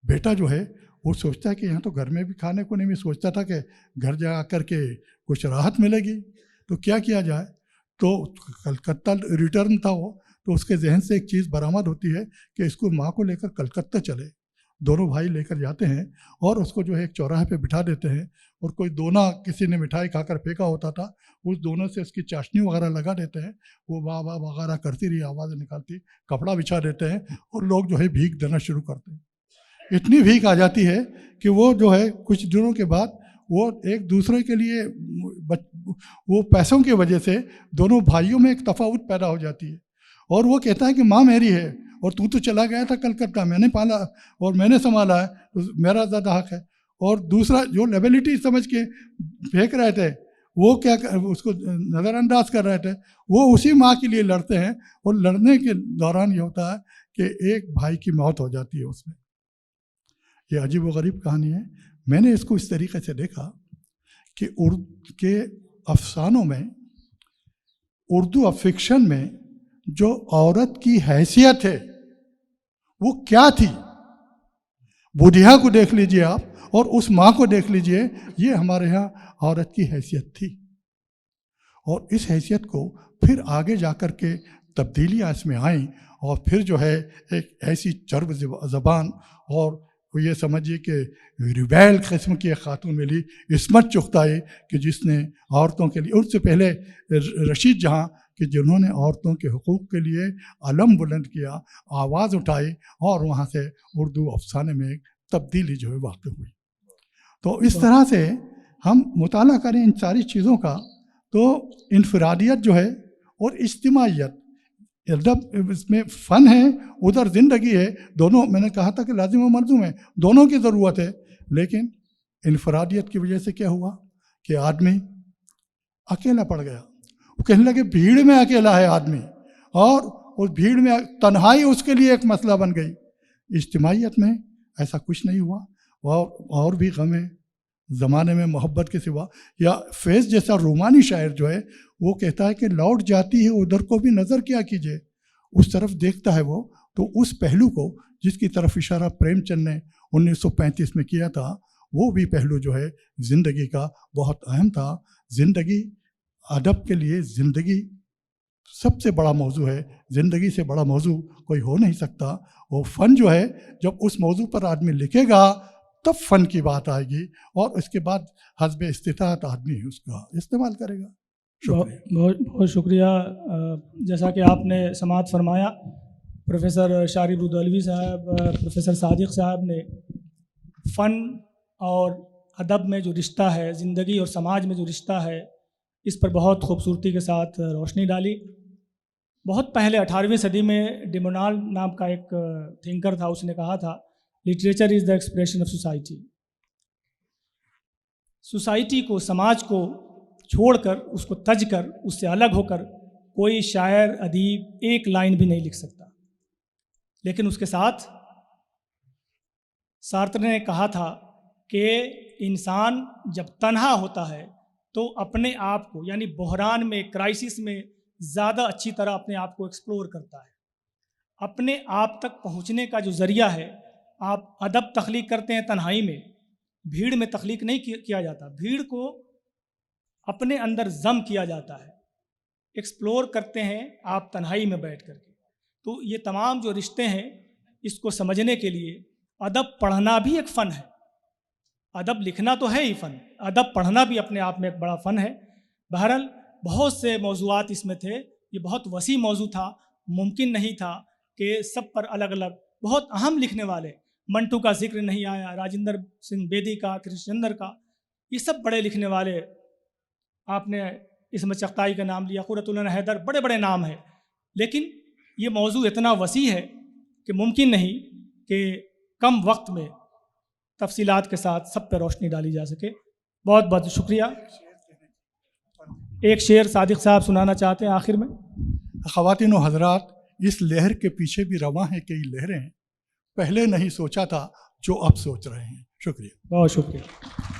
بیٹا جو ہے وہ سوچتا ہے کہ یہاں تو گھر میں بھی کھانے کو نہیں، میں سوچتا تھا کہ گھر جا کر کے کچھ راحت ملے گی، تو کیا کیا جائے؟ تو کلکتہ ریٹرن تھا وہ، تو اس کے ذہن سے ایک چیز برآمد ہوتی ہے کہ اس کو ماں کو لے کر کلکتہ چلے۔ دونوں بھائی لے کر جاتے ہیں اور اس کو جو ہے ایک چوراہے پہ بٹھا دیتے ہیں، اور کوئی دونا کسی نے مٹھائی کھا کر پھینکا ہوتا تھا، اس دونوں سے اس کی چاشنی وغیرہ لگا دیتے ہیں، وہ واہ واہ وغیرہ کرتی رہی، آوازیں نکالتی، کپڑا بچھا دیتے ہیں، اور لوگ جو ہے بھیک دینا شروع کرتے ہیں۔ اتنی بھیک آ جاتی ہے کہ وہ جو ہے کچھ دنوں کے بعد وہ ایک دوسرے کے لیے وہ پیسوں کی وجہ سے دونوں بھائیوں میں ایک تفاوت پیدا ہو جاتی ہے، اور وہ کہتا ہے کہ ماں میری ہے اور تو چلا گیا تھا کلکتہ، میں نے پالا اور میں نے سنبھالا ہے، تو میرا زیادہ حق ہے۔ اور دوسرا جو لیبلٹی سمجھ کے پھینک رہے تھے وہ کیا اس کو نظر انداز کر رہے تھے، وہ اسی ماں کے لیے لڑتے ہیں، اور لڑنے کے دوران یہ ہوتا ہے کہ ایک بھائی کی موت ہو جاتی ہے اس میں۔ یہ عجیب و غریب کہانی ہے۔ میں نے اس کو اس طریقے سے دیکھا کہ اردو کے افسانوں میں، اردو فکشن میں جو عورت کی حیثیت ہے وہ کیا تھی؟ بدھیا کو دیکھ لیجئے آپ اور اس ماں کو دیکھ لیجئے، یہ ہمارے ہاں عورت کی حیثیت تھی، اور اس حیثیت کو پھر آگے جا کر کے تبدیلیاں اس میں آئیں، اور پھر جو ہے ایک ایسی چرب زبان، اور یہ سمجھیے کہ ریبیل قسم کی ایک خاتون ملی، عصمت چغتائی، کہ جس نے عورتوں کے لیے، ان سے پہلے رشید جہاں کہ جنہوں نے عورتوں کے حقوق کے لیے علم بلند کیا، آواز اٹھائی، اور وہاں سے اردو افسانے میں ایک تبدیلی جو ہے واقع ہوئی۔ تو اس طرح سے ہم مطالعہ کریں ان ساری چیزوں کا تو انفرادیت جو ہے اور اجتماعیت، ادب اس میں فن ہے، ادھر زندگی ہے، دونوں میں نے کہا تھا کہ لازم و ملزوم ہے، دونوں کی ضرورت ہے۔ لیکن انفرادیت کی وجہ سے کیا ہوا کہ آدمی اکیلا پڑ گیا، وہ کہنے لگے بھیڑ میں اکیلا ہے آدمی، اور اس بھیڑ میں تنہائی اس کے لیے ایک مسئلہ بن گئی۔ اجتماعیت میں ایسا کچھ نہیں ہوا، اور بھی غم ہے زمانے میں محبت کے سوا۔ یا فیض جیسا رومانی شاعر جو ہے وہ کہتا ہے کہ لوٹ جاتی ہے ادھر کو بھی نظر کیا کیجئے، اس طرف دیکھتا ہے وہ، تو اس پہلو کو جس کی طرف اشارہ پریم چند نے 1935 میں کیا تھا، وہ بھی پہلو جو ہے زندگی کا بہت اہم تھا۔ زندگی، ادب کے لیے زندگی سب سے بڑا موضوع ہے، زندگی سے بڑا موضوع کوئی ہو نہیں سکتا، اور فن جو ہے جب اس موضوع پر آدمی لکھے گا تب فن کی بات آئے گی، اور اس کے بعد حسب استطاعت آدمی اس کا استعمال کرے گا۔ شکریہ، بہت شکریہ۔ جیسا کہ آپ نے سماعت فرمایا، پروفیسر شارب رودولوی صاحب، پروفیسر صادق صاحب نے فن اور ادب میں جو رشتہ ہے، زندگی اور سماج میں جو رشتہ ہے، اس پر بہت خوبصورتی کے ساتھ روشنی ڈالی. بہت پہلے 18ویں صدی میں ڈیمونال نام کا ایک تھنکر تھا, اس نے کہا تھا literature is the expression of society. Society کو, سماج کو چھوڑ کر, اس کو تج کر, اس سے الگ ہو کر کوئی شاعر ادیب ایک لائن بھی نہیں لکھ سکتا. لیکن اس کے ساتھ سارتر نے کہا تھا کہ انسان جب تنہا ہوتا ہے تو اپنے آپ کو, یعنی بحران میں, کرائسس میں زیادہ اچھی طرح اپنے آپ کو ایکسپلور کرتا ہے. اپنے آپ تک پہنچنے کا جو ذریعہ ہے, آپ ادب تخلیق کرتے ہیں تنہائی میں, بھیڑ میں تخلیق نہیں کیا جاتا. بھیڑ کو اپنے اندر ضم کیا جاتا ہے, ایکسپلور کرتے ہیں آپ تنہائی میں بیٹھ کر کے. تو یہ تمام جو رشتے ہیں, اس کو سمجھنے کے لیے ادب پڑھنا بھی ایک فن ہے. ادب لکھنا تو ہے ہی فن, ادب پڑھنا بھی اپنے آپ میں ایک بڑا فن ہے. بہرحال بہت سے موضوعات اس میں تھے, یہ بہت وسیع موضوع تھا, ممکن نہیں تھا کہ سب پر الگ الگ بہت اہم لکھنے والے, منٹو کا ذکر نہیں آیا, راجندر سنگھ بیدی کا, کرشن چندر کا, یہ سب بڑے لکھنے والے. آپ نے عصمت چغتائی کا نام لیا, قرۃ العین حیدر, بڑے بڑے نام ہیں. لیکن یہ موضوع اتنا وسیع ہے کہ ممکن نہیں کہ کم وقت میں تفصیلات کے ساتھ سب پہ روشنی ڈالی جا سکے. بہت بہت شکریہ. ایک شعر صادق صاحب سنانا چاہتے ہیں آخر میں. خواتین و حضرات, اس لہر کے پیچھے بھی رواں ہیں کئی لہریں, پہلے نہیں سوچا تھا جو اب سوچ رہے ہیں. شکریہ. بہت شکریہ.